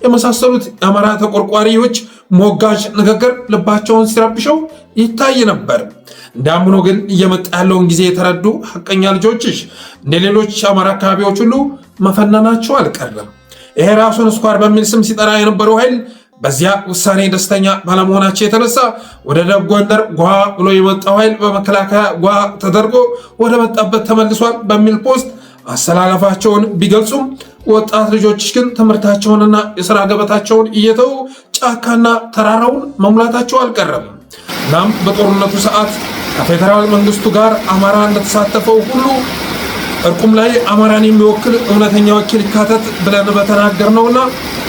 የመሳሰሉት የአማራ ተቆርቋሪዎች ሞጋጅ ንግግር ልባቸውን ሲረብሸው ይታይ ነበር። እንዳም ሆኖ ግን እየመጣ ያለውን ጊዜ የተረዱ ሐቀኛ ልጆችሽ እንደ ሌሎች አማራ አካባቢዎች ሁሉ መፈነናቸው አልቀረም። ይሄ ራሱን ስኳር በሚል ስም ሲጠራ የነበረው ኃይል በዚያ ውሳኔ ደስተኛ ባለመሆናቸው የተነሳ ወደ ደቡብ ጎንደር ጓ ብሎ የመጣው ኃይል በመከላከያ ጓ ተደርጎ ወደ መጣበት ተመልሷል በሚል ፖስት አሰላለፋቸውን ቢገልጹም ወጣት ልጆች ግን ትምህርታቸውንና የሥራ ገበታቸውን እየተው ጫካና ተራራውን መሙላታቸው አልቀረም። እናም በጦርነቱ ሰዓት ከፌዴራል መንግስቱ ጋር አማራ እንደተሳተፈው ሁሉ እርቁም ላይ አማራን የሚወክል እውነተኛ ወኪል ይካተት ብለን በተናገርነውና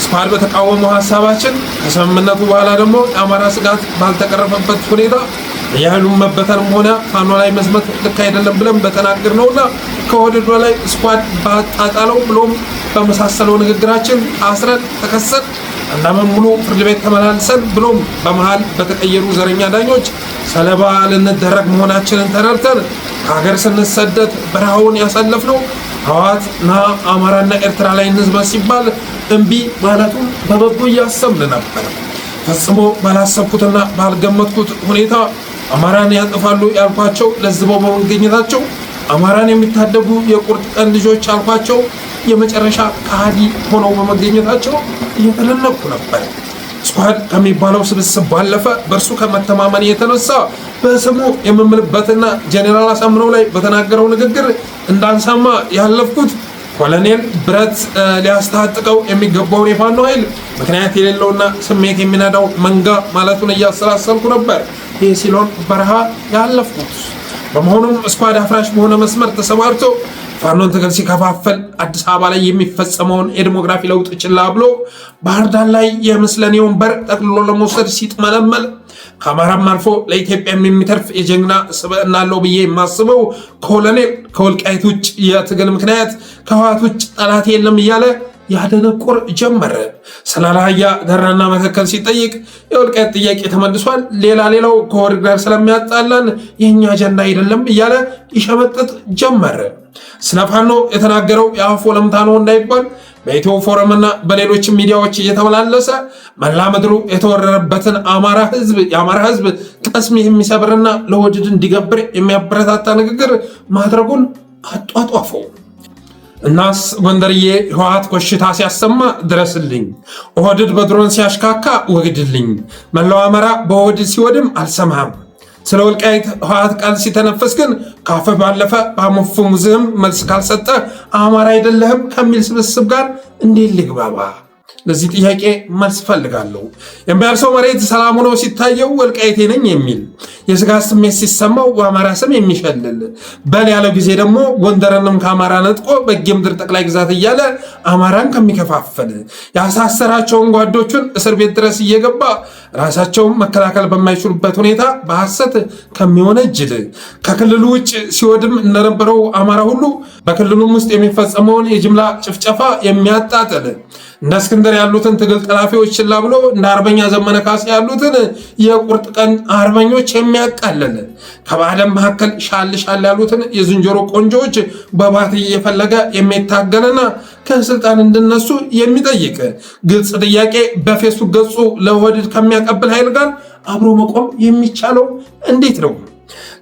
ስኳድ በተቃወመው ሐሳባችን ከስምምነቱ በኋላ ደግሞ የአማራ ስጋት ባልተቀረፈበት ሁኔታ የኃይሉን መበተንም ሆነ ፋኖ ላይ መዝመት ልክ አይደለም ብለን በተናገርነውና ከወደድ በላይ ስኳድ ባጣጣለው ብሎም በመሳሰለው ንግግራችን አስረን ተከሰን አንዳመን ሙሉ ፍርድ ቤት ተመላልሰን ብሎም በመሃል በተቀየሩ ዘረኛ ዳኞች ሰለባ ልንደረግ መሆናችንን ተረድተን ከሀገር ስንሰደድ በረሃውን ያሳለፍነው ህወሓትና አማራና ኤርትራ ላይ እንዝመት ሲባል እምቢ ማለቱን በበጎ እያሰብን ነበር። ፈጽሞ ባላሰብኩትና ባልገመትኩት ሁኔታ አማራን ያጠፋሉ ያልኳቸው ለዝበው በመገኘታቸው አማራን የሚታደጉ የቁርጥ ቀን ልጆች አልኳቸው የመጨረሻ ከሃዲ ሆነው በመገኘታቸው እየተደነቅኩ ነበር። ስኳድ ከሚባለው ስብስብ ባለፈ በእርሱ ከመተማመን የተነሳ በስሙ የምምልበትና ጄኔራል አሳምነው ላይ በተናገረው ንግግር እንዳንሰማ ያለፍኩት ኮሎኔል ብረት ሊያስታጥቀው የሚገባውን የፋኖ ኃይል ምክንያት የሌለውና ስሜት የሚነዳው መንጋ ማለቱን እያሰላሰልኩ ነበር ይህ ሲሎን በረሃ ያለፍኩት። በመሆኑም ስኳድ አፍራሽ በሆነ መስመር ተሰማርቶ ፋኖን ትግል ሲከፋፈል አዲስ አበባ ላይ የሚፈጸመውን የዲሞግራፊ ለውጥ ችላ ብሎ ባህር ዳር ላይ የምስለኔ ወንበር ጠቅልሎ ለመውሰድ ሲጥመለመል ከአማራም አልፎ ለኢትዮጵያም የሚተርፍ የጀግና ስብዕና አለው ብዬ የማስበው ኮሎኔል ከወልቃይት ውጭ የትግል ምክንያት ከህወሓት ውጭ ጠላት የለም እያለ ያደነቁር ጀመረ። ስላላያ ደራና መተከል ሲጠይቅ የወልቃይት ጥያቄ ተመልሷል፣ ሌላው ከወርድ ጋር ስለሚያጣላን የኛ አጀንዳ አይደለም እያለ ይሸመጥጥ ጀመረ። ስለ ፋኖ የተናገረው የአፍ ወለምታ ነው እንዳይባል በኢትዮ ፎረምና በሌሎች ሚዲያዎች እየተመላለሰ መላ ምድሩ የተወረረበትን የአማራ ህዝብ ቀስም የሚሰብርና ለወድድ እንዲገብር የሚያበረታታ ንግግር ማድረጉን አጧጧፈው። እናስ ጎንደርዬ ህወሓት ኮሽታ ሲያሰማ ድረስልኝ፣ ኦህዴድ በድሮን ሲያሽካካ ወግድልኝ፣ መላው አማራ በኦህዴድ ሲወድም አልሰማም። ስለ ወልቃይት ህወሓት ቃል ሲተነፍስ ግን ካፈ ባለፈ በአመፉሙዝህም መልስ ካልሰጠ አማራ አይደለህም ከሚል ስብስብ ጋር እንዴት ልግባባ? ለዚህ ጥያቄ መልስ ፈልጋለሁ። የሚያርሰው መሬት ሰላም ሆኖ ሲታየው ወልቃይቴ ነኝ የሚል የስጋት ስሜት ሲሰማው በአማራ ስም የሚሸልል በል ያለው ጊዜ ደግሞ ጎንደርንም ከአማራ ነጥቆ በጌምድር ጠቅላይ ግዛት እያለ አማራን ከሚከፋፈል ያሳሰራቸውን ጓዶቹን እስር ቤት ድረስ እየገባ ራሳቸውን መከላከል በማይችሉበት ሁኔታ በሐሰት ከሚወነጅል ከክልሉ ውጭ ሲወድም እንደነበረው አማራ ሁሉ በክልሉም ውስጥ የሚፈጸመውን የጅምላ ጭፍጨፋ የሚያጣጥል እንደ እስክንድር ያሉትን ትግል ጠላፊዎች ችላ ብሎ እንደ አርበኛ ዘመነ ካሴ ያሉትን የቁርጥ ቀን አርበኞች የሚያቃልል ከባዕድም መካከል ሻል ሻል ያሉትን የዝንጀሮ ቆንጆዎች በባት እየፈለገ የሚታገልና ከስልጣን እንድነሱ የሚጠይቅ ግልጽ ጥያቄ በፌስቡክ ገጹ ለኦህዴድ ከሚያቀብል ኃይል ጋር አብሮ መቆም የሚቻለው እንዴት ነው?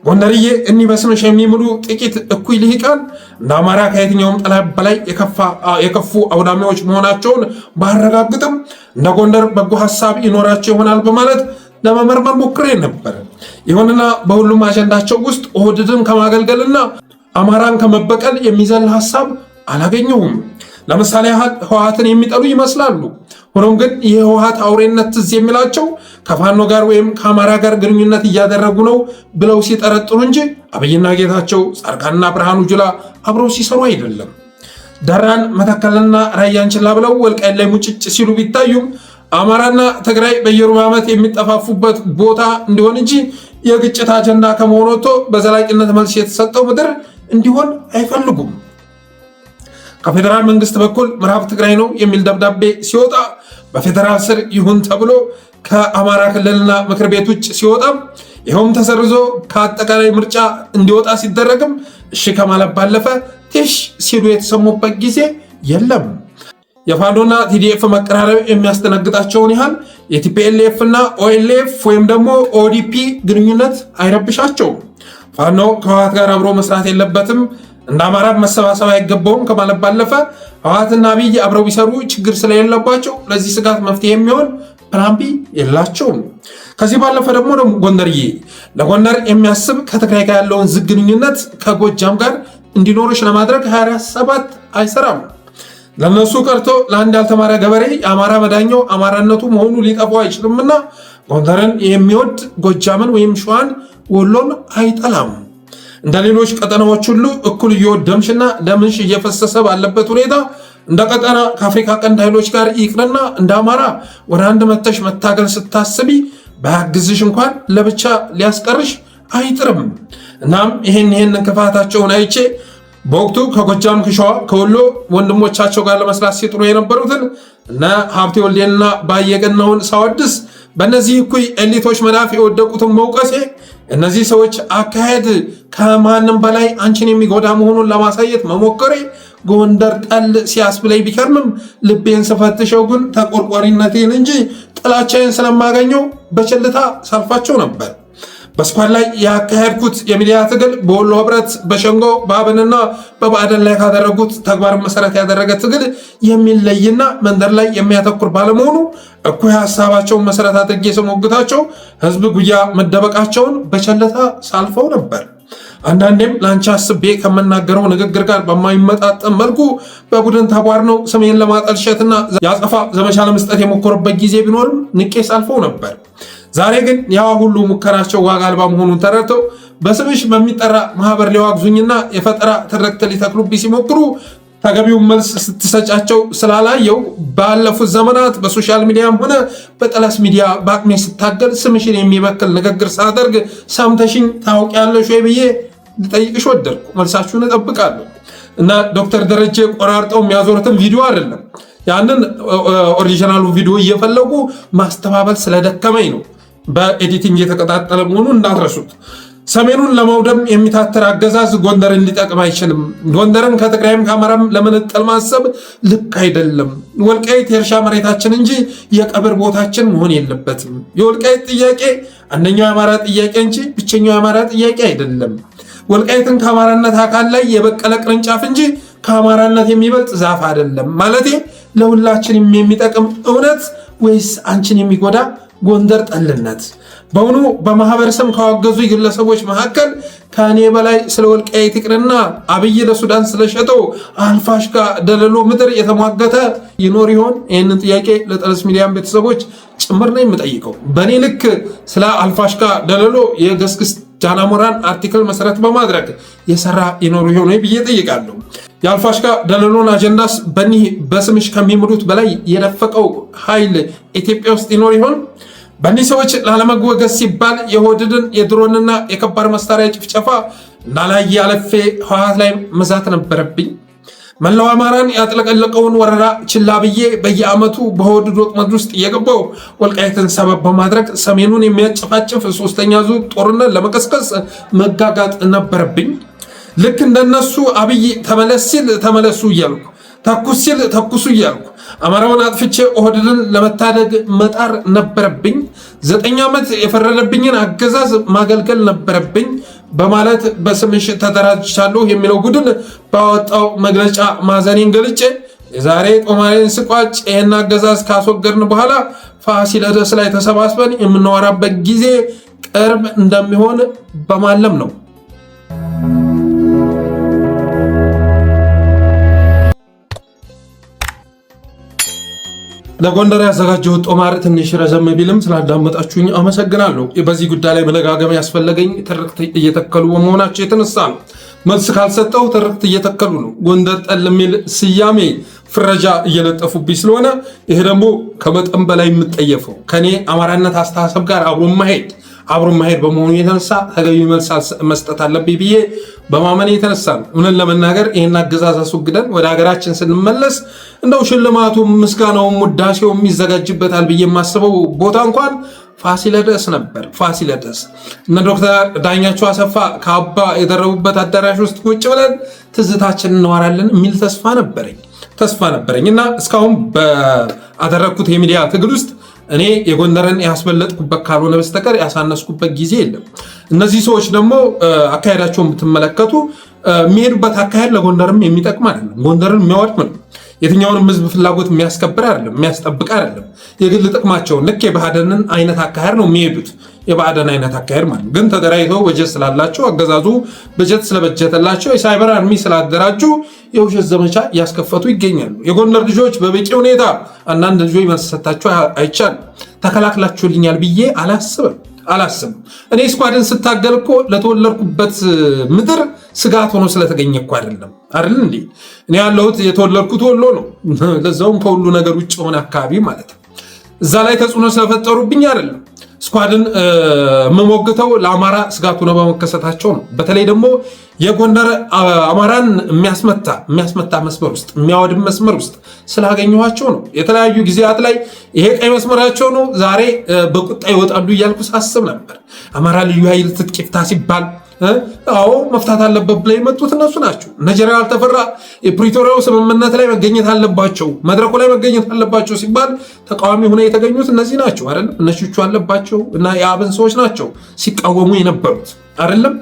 ጎንደርዬ እኒህ በስምሽ የሚምሉ ጥቂት እኩይ ልሂቃን እንደ አማራ ከየትኛውም ጠላት በላይ የከፉ አውዳሚዎች መሆናቸውን ባረጋግጥም እንደ ጎንደር በጎ ሀሳብ ይኖራቸው ይሆናል በማለት ለመመርመር ሞክሬ ነበር። ይሁንና በሁሉም አጀንዳቸው ውስጥ ኦህዴድን ከማገልገልና አማራን ከመበቀል የሚዘል ሀሳብ አላገኘሁም። ለምሳሌ ያህል ህወሓትን የሚጠሉ ይመስላሉ። ሆኖም ግን የህወሓት አውሬነት ትዝ የሚላቸው ከፋኖ ጋር ወይም ከአማራ ጋር ግንኙነት እያደረጉ ነው ብለው ሲጠረጥሩ እንጂ አብይና ጌታቸው፣ ጻድቃንና ብርሃኑ ጁላ አብረው ሲሰሩ አይደለም። ደራን መተከልና ራያን ችላ ብለው ወልቃይት ላይ ሙጭጭ ሲሉ ቢታዩም አማራና ትግራይ በየሩብ ዓመት የሚጠፋፉበት ቦታ እንዲሆን እንጂ የግጭት አጀንዳ ከመሆኑ ወጥቶ በዘላቂነት መልስ የተሰጠው ምድር እንዲሆን አይፈልጉም። ከፌዴራል መንግስት በኩል ምዕራብ ትግራይ ነው የሚል ደብዳቤ ሲወጣ በፌዴራል ስር ይሁን ተብሎ ከአማራ ክልልና ምክር ቤት ውጭ ሲወጣም ይኸውም ተሰርዞ ከአጠቃላይ ምርጫ እንዲወጣ ሲደረግም እሺ ከማለት ባለፈ ቴሽ ሲሉ የተሰሙበት ጊዜ የለም። የፋኖና ቲዲኤፍ መቀራረብ የሚያስደነግጣቸውን ያህል የቲፒኤልኤፍ እና ኦኤልኤፍ ወይም ደግሞ ኦዲፒ ግንኙነት አይረብሻቸውም። ፋኖ ከህወሓት ጋር አብሮ መስራት የለበትም፣ እንደ አማራ መሰባሰብ አይገባውም ከማለት ባለፈ ህወሓትና አብይ አብረው ቢሰሩ ችግር ስለሌለባቸው ለዚህ ስጋት መፍትሄ የሚሆን ፕላን ቢ የላቸውም። ከዚህ ባለፈ ደግሞ ጎንደርዬ ለጎንደር የሚያስብ ከትግራይ ጋር ያለውን ዝግ ግንኙነት ከጎጃም ጋር እንዲኖርሽ ለማድረግ 24/7 አይሰራም። ለነሱ ቀርቶ ለአንድ ያልተማረ ገበሬ የአማራ መዳኛው አማራነቱ መሆኑ ሊጠፋው አይችልምና ጎንደርን የሚወድ ጎጃምን ወይም ሸዋን ወሎን አይጠላም። እንደ ሌሎች ቀጠናዎች ሁሉ እኩል እየወደምሽና ደምሽ እየፈሰሰ ባለበት ሁኔታ እንደ ቀጠና ከአፍሪካ ቀንድ ኃይሎች ጋር ይቅርና እንደ አማራ ወደ አንድ መተሽ መታገል ስታስቢ ባያግዝሽ እንኳን ለብቻ ሊያስቀርሽ አይጥርም። እናም ይህን ክፋታቸውን አይቼ በወቅቱ ከጎጃም ከሸዋ ከወሎ ወንድሞቻቸው ጋር ለመስራት ሲጥሩ የነበሩትን እነ ሀብቴ ወልዴንና ባየገናውን ሳወድስ በእነዚህ እኩይ ኤሊቶች መዳፍ የወደቁትን መውቀሴ እነዚህ ሰዎች አካሄድ ከማንም በላይ አንቺን የሚጎዳ መሆኑን ለማሳየት መሞከሬ ጎንደር ጠል ሲያስብለኝ ቢከርምም ልቤን ስፈትሸው ግን ተቆርቋሪነቴን እንጂ ጥላቻዬን ስለማገኘው በቸልታ ሳልፋቸው ነበር። በስኳድ ላይ ያካሄድኩት የሚዲያ ትግል በወሎ ህብረት በሸንጎ በአብንና በባዕደን ላይ ካደረጉት ተግባር መሰረት ያደረገ ትግል የሚለይና መንደር ላይ የሚያተኩር ባለመሆኑ እኩይ ሀሳባቸውን መሰረት አድርጌ ስሞግታቸው ህዝብ ጉያ መደበቃቸውን በቸልታ ሳልፈው ነበር። አንዳንዴም ላንቺ አስቤ ከመናገረው ንግግር ጋር በማይመጣጠን መልኩ በቡድን ተቧድነው ስሜን ለማጠልሸትና ያጸፋ ዘመቻ ለመስጠት የሞከሩበት ጊዜ ቢኖርም ንቄ ሳልፈው ነበር። ዛሬ ግን ያ ሁሉ ሙከራቸው ዋጋ አልባ መሆኑን ተረድተው በስምሽ በሚጠራ ማህበር ሊዋግዙኝና የፈጠራ ትርክት ሊተክሉብኝ ሲሞክሩ ተገቢውን መልስ ስትሰጫቸው ስላላየው ባለፉት ዘመናት በሶሻል ሚዲያም ሆነ በጠለስ ሚዲያ በአቅሜ ስታገል ስምሽን የሚበክል ንግግር ሳደርግ ሰምተሽኝ ታውቂያለሽ ወይ ብዬ ልጠይቅሽ ወደድኩ። መልሳችሁን እጠብቃለሁ። እና ዶክተር ደረጀ ቆራርጠው የሚያዞሩትን ቪዲዮ አይደለም፣ ያንን ኦሪጂናሉ ቪዲዮ እየፈለጉ ማስተባበል ስለደከመኝ ነው። በኤዲቲንግ የተቀጣጠለ መሆኑን እንዳትረሱት። ሰሜኑን ለመውደም የሚታተር አገዛዝ ጎንደርን ሊጠቅም አይችልም። ጎንደርን ከትግራይም ከአማራም ለመነጠል ማሰብ ልክ አይደለም። ወልቃይት የእርሻ መሬታችን እንጂ የቀብር ቦታችን መሆን የለበትም። የወልቃይት ጥያቄ አንደኛው የአማራ ጥያቄ እንጂ ብቸኛው የአማራ ጥያቄ አይደለም። ወልቃይትን ከአማራነት አካል ላይ የበቀለ ቅርንጫፍ እንጂ ከአማራነት የሚበልጥ ዛፍ አይደለም ማለቴ ለሁላችንም የሚጠቅም እውነት ወይስ አንቺን የሚጎዳ ጎንደር ጠልነት? በእውኑ በማህበረሰብ ካወገዙ ግለሰቦች መካከል ከኔ በላይ ስለ ወልቃይት ይቅርና አብይ ለሱዳን ስለሸጠው አልፋሽጋ ደለሎ ምድር የተሟገተ ይኖር ይሆን? ይህንን ጥያቄ ለጠለስ ሚዲያም ቤተሰቦች ጭምር ነው የምጠይቀው። በእኔ ልክ ስለ አልፋሽጋ ደለሎ የገስግስ ጃናሞራን አርቲክል መሰረት በማድረግ የሰራ ይኖር ይሆን ብዬ ጠይቃለሁ። የአልፋሽጋ ደለሎን አጀንዳስ በኒህ በስምሽ ከሚምሉት በላይ የለፈቀው ኃይል ኢትዮጵያ ውስጥ ይኖር ይሆን? በእኒህ ሰዎች ላለመወገዝ ሲባል የሆድድን የድሮንና የከባድ መሳሪያ ጭፍጨፋ እንዳላየ አለፌ ህወሓት ላይ መዛት ነበረብኝ። መላው አማራን ያጥለቀለቀውን ወረራ ችላ ብዬ በየዓመቱ በሆድድ ወጥመድ ውስጥ እየገባው ወልቃይትን ሰበብ በማድረግ ሰሜኑን የሚያጨፋጭፍ ሶስተኛ ዙር ጦርነት ለመቀስቀስ መጋጋጥ ነበረብኝ። ልክ እንደነሱ አብይ ተመለስ ሲል ተመለሱ እያልኩ፣ ተኩስ ሲል ተኩሱ እያልኩ አማራውን አጥፍቼ ኦህዴድን ለመታደግ መጣር ነበረብኝ። 9 ዓመት የፈረደብኝን አገዛዝ ማገልገል ነበረብኝ በማለት በስምሽ ተደራጅቻለሁ የሚለው ቡድን ባወጣው መግለጫ ማዘኔን ገልጬ የዛሬ ጦማሬን ስቋጭ ይህን አገዛዝ ካስወገድን በኋላ ፋሲለደስ ላይ ተሰባስበን የምናወራበት ጊዜ ቅርብ እንደሚሆን በማለም ነው። ለጎንደር ያዘጋጀው ጦማር ትንሽ ረዘም ቢልም ስላዳመጣችሁኝ አመሰግናለሁ። በዚህ ጉዳይ ላይ መደጋገም ያስፈለገኝ ትርክት እየተከሉ በመሆናቸው የተነሳ ነው። መልስ ካልሰጠው ትርክት እየተከሉ ነው። ጎንደር ጠል የሚል ስያሜ ፍረጃ እየለጠፉብኝ ስለሆነ ይሄ ደግሞ ከመጠን በላይ የምጠየፈው ከኔ አማራነት አስተሳሰብ ጋር አብሮ ማሄድ በመሆኑ የተነሳ ተገቢ መልስ መስጠት አለብኝ ብዬ በማመን የተነሳ ነው። እውነት ለመናገር ይህን አገዛዝ አስወግደን ወደ ሀገራችን ስንመለስ እንደው ሽልማቱ ምስጋናውም ውዳሴውም ይዘጋጅበታል ብዬ የማስበው ቦታ እንኳን ፋሲለደስ ነበር። ፋሲለደስ እነ ዶክተር ዳኛቸው አሰፋ ከአባ የደረቡበት አዳራሽ ውስጥ ቁጭ ብለን ትዝታችን እንዋራለን የሚል ተስፋ ነበረኝ እና እስካሁን በአደረግኩት የሚዲያ ትግል ውስጥ እኔ የጎንደርን ያስበለጥኩበት ካልሆነ በስተቀር ያሳነስኩበት ጊዜ የለም። እነዚህ ሰዎች ደግሞ አካሄዳቸውን ብትመለከቱ የሚሄዱበት አካሄድ ለጎንደርም የሚጠቅም አይደለም። ጎንደርን የሚያወድም ነው። የትኛውንም ህዝብ ፍላጎት የሚያስከብር አይደለም፣ የሚያስጠብቅ አይደለም። የግል ጥቅማቸውን ልክ የባዕደንን አይነት አካሄድ ነው የሚሄዱት። የባዕደን አይነት አካሄድ ማለት ግን ተደራጅተው በጀት ስላላቸው አገዛዙ በጀት ስለበጀተላቸው የሳይበር አርሚ ስላደራጁ የውሸት ዘመቻ እያስከፈቱ ይገኛሉ። የጎንደር ልጆች በበቂ ሁኔታ አንዳንድ ልጆች መሰጣቸው አይቻልም። ተከላክላችሁልኛል ብዬ አላስብም። እኔ ስኳድን ስታገል እኮ ለተወለድኩበት ምድር ስጋት ሆኖ ስለተገኘ እኮ አይደል እንዴ? እኔ ያለሁት የተወለድኩት ወሎ ነው። ለዛውም ከሁሉ ነገር ውጭ የሆነ አካባቢ ማለት ነው። እዛ ላይ ተጽዕኖ ስለፈጠሩብኝ አይደለም። ስኳድን የምሞግተው ለአማራ ስጋት ሆኖ በመከሰታቸው ነው። በተለይ ደግሞ የጎንደር አማራን የሚያስመታ መስመር ውስጥ የሚያወድም መስመር ውስጥ ስላገኘኋቸው ነው። የተለያዩ ጊዜያት ላይ ይሄ ቀይ መስመራቸው ነው፣ ዛሬ በቁጣ ይወጣሉ እያልኩ ሳስብ ነበር። አማራ ልዩ ኃይል ትጥቅ ይፍታ ሲባል አዎ መፍታት አለበት ብለው የመጡት እነሱ ናቸው። እነ ጀነራል ተፈራ የፕሪቶሪያው ስምምነት ላይ መገኘት አለባቸው፣ መድረኩ ላይ መገኘት አለባቸው ሲባል ተቃዋሚ ሆነው የተገኙት እነዚህ ናቸው አይደለም? እነ ሹቹ አለባቸው እና የአብን ሰዎች ናቸው ሲቃወሙ የነበሩት አይደለም?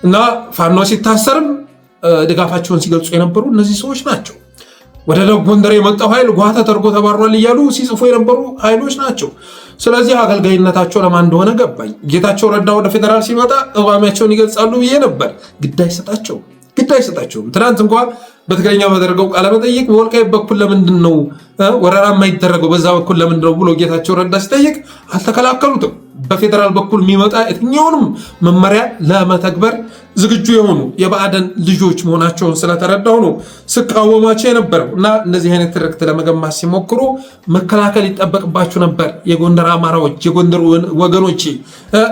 እና ፋኖ ሲታሰርም ድጋፋቸውን ሲገልጹ የነበሩ እነዚህ ሰዎች ናቸው። ወደ ደቡብ ጎንደር የመጣው ኃይል ጓ ተደርጎ ተባሯል እያሉ ሲጽፉ የነበሩ ኃይሎች ናቸው። ስለዚህ አገልጋይነታቸው ለማን እንደሆነ ገባኝ። ጌታቸው ረዳ ወደ ፌዴራል ሲመጣ እባሚያቸውን ይገልጻሉ ብዬ ነበር። ግድ አይሰጣቸውም። ትናንት እንኳ በትግረኛ በተደረገው ቃለመጠይቅ በወልቃይት በኩል ለምንድን ነው ወረራ የማይደረገው በዛ በኩል ለምንድን ነው ብሎ ጌታቸው ረዳ ሲጠይቅ አልተከላከሉትም። በፌዴራል በኩል የሚመጣ የትኛውንም መመሪያ ለመተግበር ዝግጁ የሆኑ የባዕደን ልጆች መሆናቸውን ስለተረዳው ነው ስቃወማቸው የነበረው። እና እንደዚህ አይነት ትርክት ለመገንባት ሲሞክሩ መከላከል ይጠበቅባችሁ ነበር። የጎንደር አማራዎች፣ የጎንደር ወገኖች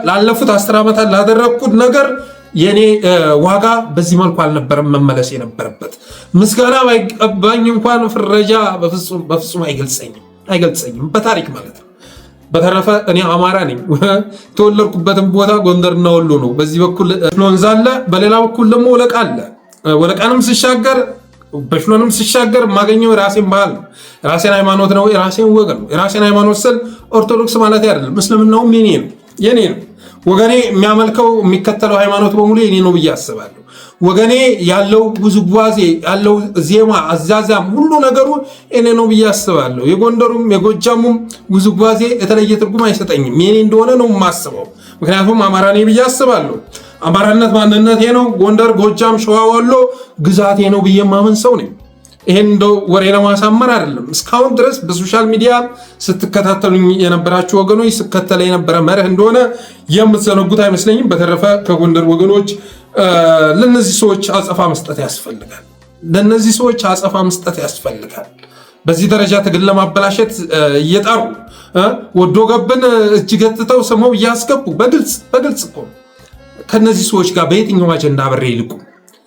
ላለፉት 10 ዓመታት ላደረግኩት ነገር የኔ ዋጋ በዚህ መልኩ አልነበረም መመለስ የነበረበት። ምስጋና ባይቀባኝ እንኳን ፍረጃ በፍጹም አይገልጸኝም በታሪክ ማለት ነው። በተረፈ እኔ አማራ ነኝ። የተወለድኩበትን ቦታ ጎንደርና ወሎ ነው። በዚህ በኩል ወንዝ አለ፣ በሌላ በኩል ደግሞ ወለቃ አለ። ወለቃንም ስሻገር በሽሎንም ስሻገር የማገኘው የራሴን ባህል ነው፣ የራሴን ሃይማኖት ነው፣ የራሴን ወግ ነው። የራሴን ሃይማኖት ስል ኦርቶዶክስ ማለት አይደለም። እስልምናውም የኔ ነው። ወገኔ የሚያመልከው የሚከተለው ሃይማኖት በሙሉ የኔ ነው ብዬ አስባለሁ። ወገኔ ያለው ውዝዋዜ ያለው ዜማ አዛዛም ሁሉ ነገሩ እኔ ነው ብዬ አስባለሁ። የጎንደሩም የጎጃሙም ውዝዋዜ የተለየ ትርጉም አይሰጠኝም። የኔ እንደሆነ ነው የማስበው። ምክንያቱም አማራ ነኝ ብዬ አስባለሁ። አማራነት ማንነቴ ነው። ጎንደር፣ ጎጃም፣ ሸዋ፣ ወሎ ግዛቴ ነው ብዬ ማመን ሰው ነኝ። ይሄን እንደው ወሬ ለማሳመር አይደለም። እስካሁን ድረስ በሶሻል ሚዲያ ስትከታተሉኝ የነበራችሁ ወገኖች ስከተለ የነበረ መርህ እንደሆነ የምትዘነጉት አይመስለኝም። በተረፈ ከጎንደር ወገኖች ለነዚህ ሰዎች አጸፋ መስጠት ያስፈልጋል። ለነዚህ ሰዎች አጸፋ መስጠት ያስፈልጋል። በዚህ ደረጃ ትግል ለማበላሸት እየጣሩ ወዶ ገብን እጅ ገትተው ስመው እያስገቡ በግልጽ እኮ ከነዚህ ሰዎች ጋር በየትኛው አጀንዳ አብሬ ይልቁ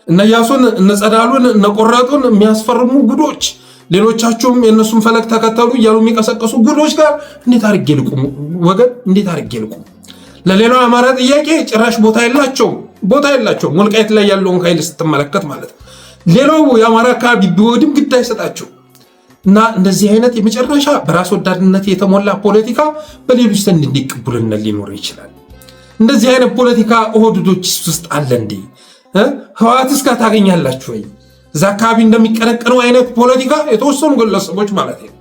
እነ ኢያሱን እነ ጸዳሉን እነ ቆራጡን የሚያስፈርሙ ጉዶች፣ ሌሎቻችሁም የእነሱን ፈለግ ተከተሉ እያሉ የሚቀሰቀሱ ጉዶች ጋር እንዴት አድርጌ ልቁም? ወገን እንዴት አድርጌ ልቁም? ለሌላው አማራ ጥያቄ ጭራሽ ቦታ የላቸውም። ወልቃይት ላይ ያለውን ኃይል ስትመለከት ማለት ነው። ሌላው የአማራ አካባቢ ቢወድም ግድ አይሰጣቸው እና እንደዚህ አይነት የመጨረሻ በራስ ወዳድነት የተሞላ ፖለቲካ በሌሎች ዘንድ እንዲቀቡልነት ሊኖር ይችላል። እንደዚህ አይነት ፖለቲካ ኦህዴዶች ውስጥ አለ እንዴ? ህወሓት እስከ ታገኛላችሁ ወይ? እዛ አካባቢ እንደሚቀነቀነው አይነት ፖለቲካ የተወሰኑ ግለሰቦች ማለት ነው።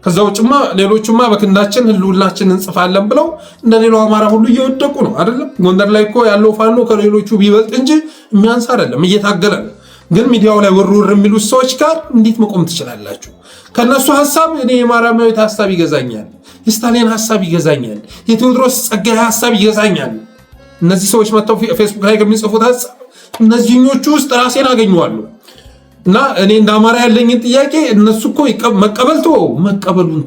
ከዛ ውጭማ ሌሎቹማ በክንዳችን ህልውናችን እንጽፋለን ብለው እንደሌላው አማራ ሁሉ እየወደቁ ነው አይደለም። ጎንደር ላይ እኮ ያለው ፋኖ ከሌሎቹ ቢበልጥ እንጂ የሚያንስ አይደለም፣ እየታገለ ነው። ግን ሚዲያው ላይ ውርውር የሚሉት ሰዎች ጋር እንዴት መቆም ትችላላችሁ? ከነሱ ሐሳብ እኔ የማርያማዊት ሐሳብ ይገዛኛል፣ የስታሊን ሐሳብ ይገዛኛል፣ የቴዎድሮስ ጸጋዬ ሐሳብ ይገዛኛል። እነዚህ ሰዎች መጥተው ፌስቡክ ላይ ከሚጽፉት ሐሳብ እነዚህኞቹ ውስጥ ራሴን አገኘዋለሁ። እና እኔ እንደ አማራ ያለኝን ጥያቄ እነሱ እኮ መቀበሉን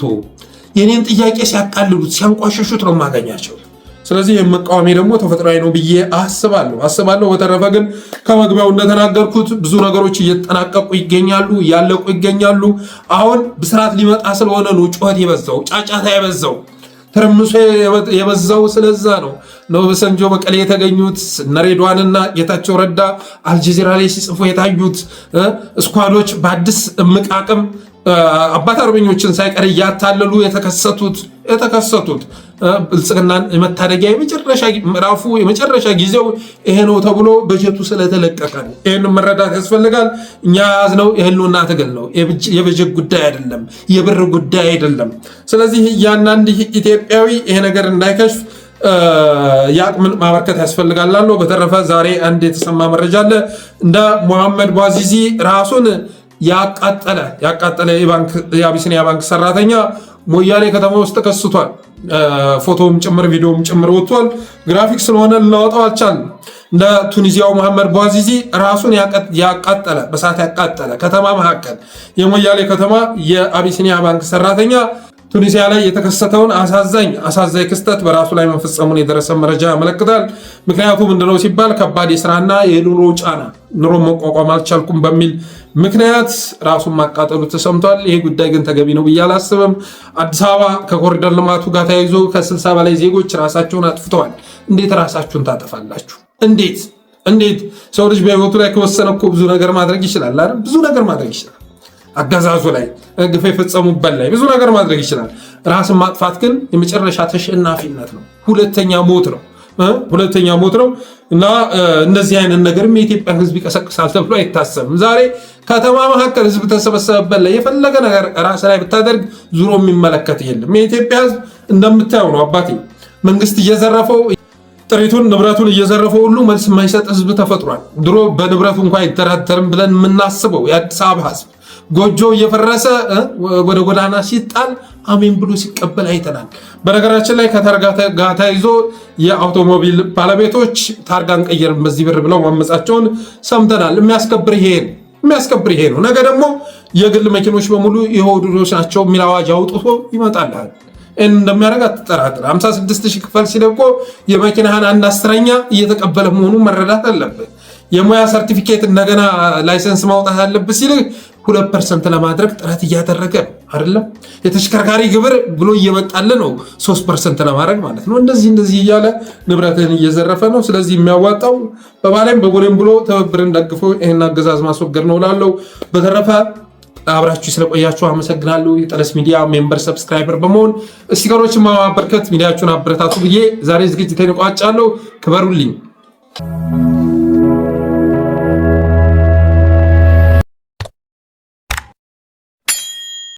የኔን ጥያቄ ሲያቃልሉት ሲያንቋሸሹት ነው የማገኛቸው። ስለዚህ የመቃወሜ ደግሞ ተፈጥሯዊ ነው ብዬ አስባለሁ። በተረፈ ግን ከመግቢያው እንደተናገርኩት ብዙ ነገሮች እየተጠናቀቁ ይገኛሉ፣ እያለቁ ይገኛሉ። አሁን ብስራት ሊመጣ ስለሆነ ነው ጩኸት የበዛው፣ ጫጫታ የበዛው፣ ትርምሶ የበዛው። ስለዛ ነው በሰንጆ መቀሌ የተገኙት እነ ሬድዋንና ጌታቸው ረዳ አልጀዚራ ላይ ሲጽፉ የታዩት ስኳዶች በአዲስ እምቅ አቅም አባት አርበኞችን ሳይቀር እያታለሉ የተከሰቱት ብልጽግናን የመታደጊያ የመጨረሻ ምዕራፉ የመጨረሻ ጊዜው ይሄ ነው ተብሎ በጀቱ ስለተለቀቀ ነው። ይህንን መረዳት ያስፈልጋል። እኛ ያዝነው የህልውና ትግል ነው፣ የበጀት ጉዳይ አይደለም፣ የብር ጉዳይ አይደለም። ስለዚህ እያንዳንድ ኢትዮጵያዊ ይሄ ነገር እንዳይከሽፍ የአቅምን ማበርከት ያስፈልጋል። በተረፈ ዛሬ አንድ የተሰማ መረጃ አለ። እንደ ሙሐመድ ቧዚዚ ራሱን ያቃጠለ የአቢሲኒያ ባንክ ሰራተኛ ሞያሌ ከተማ ውስጥ ተከስቷል። ፎቶም ጭምር ቪዲዮም ጭምር ወጥቷል። ግራፊክ ስለሆነ ልናወጣው አልቻልንም። እንደ ቱኒዚያው መሐመድ ቧዚዚ ራሱን በሳት ያቃጠለ ከተማ መካከል የሞያሌ ከተማ የአቢሲኒያ ባንክ ሰራተኛ ቱኒዚያ ላይ የተከሰተውን አሳዛኝ ክስተት በራሱ ላይ መፈጸሙን የደረሰ መረጃ ያመለክታል። ምክንያቱ ምንድነው ሲባል ከባድ የስራና የኑሮ ጫና ኑሮ መቋቋም አልቻልኩም በሚል ምክንያት ራሱን ማቃጠሉ ተሰምቷል። ይሄ ጉዳይ ግን ተገቢ ነው ብዬ አላስብም። አዲስ አበባ ከኮሪደር ልማቱ ጋር ተያይዞ ከ60 በላይ ዜጎች ራሳቸውን አጥፍተዋል። እንዴት ራሳችሁን ታጠፋላችሁ? እንዴት ሰው ልጅ በህይወቱ ላይ ከወሰነ እኮ ብዙ ነገር ማድረግ ይችላል አይደል? ብዙ ነገር ማድረግ ይችላል። አገዛዙ ላይ ግፍ የፈጸሙበት ላይ ብዙ ነገር ማድረግ ይችላል። ራስን ማጥፋት ግን የመጨረሻ ተሸናፊነት ነው። ሁለተኛ ሞት ነው እና እንደዚህ አይነት ነገርም የኢትዮጵያ ህዝብ ይቀሰቅሳል ተብሎ አይታሰብም። ዛሬ ከተማ መካከል ህዝብ ተሰበሰበበት ላይ የፈለገ ነገር ራስ ላይ ብታደርግ ዙሮ የሚመለከት የለም። የኢትዮጵያ ህዝብ እንደምታየው ነው። አባቴ መንግስት እየዘረፈው ጥሪቱን ንብረቱን እየዘረፈው ሁሉ መልስ የማይሰጥ ህዝብ ተፈጥሯል። ድሮ በንብረቱ እንኳን አይደራደርም ብለን የምናስበው የአዲስ አበባ ህዝብ ጎጆ እየፈረሰ ወደ ጎዳና ሲጣል አሜን ብሎ ሲቀበል አይተናል። በነገራችን ላይ ከታርጋ ጋር ተያይዞ የአውቶሞቢል ባለቤቶች ታርጋን ቀየርን በዚህ ብር ብለው ማመጻቸውን ሰምተናል። የሚያስከብር ይሄ ነው። ነገ ደግሞ የግል መኪኖች በሙሉ የሆዱዶች ናቸው የሚል አዋጅ አውጥቶ ይመጣልሃል። እንደሚያደርግ አትጠራጥር። 56,000 ክፈል ሲል እኮ የመኪናህን 1/10 እየተቀበለ መሆኑን መረዳት አለብህ። የሙያ ሰርቲፊኬት እንደገና ላይሰንስ ማውጣት አለብህ ሲል 2% ለማድረግ ጥረት እያደረገ ነው አይደለም። የተሽከርካሪ ግብር ብሎ እየመጣለ ነው 3% ለማድረግ ማለት ነው። እንደዚህ እያለ ንብረትህን እየዘረፈ ነው። ስለዚህ የሚያዋጣው በባሌም በቦሌም ብሎ ትብብርን ደግፎ ይህን አገዛዝ ማስወገድ ነው ላለው። በተረፈ አብራችሁ ስለቆያችሁ አመሰግናለሁ። የጠለስ ሚዲያ ሜምበር ሰብስክራይበር በመሆን ስቲከሮችን ማበርከት ሚዲያችሁን አበረታቱ ብዬ ዛሬ ዝግጅቴን እቋጫለሁ። ክበሩልኝ።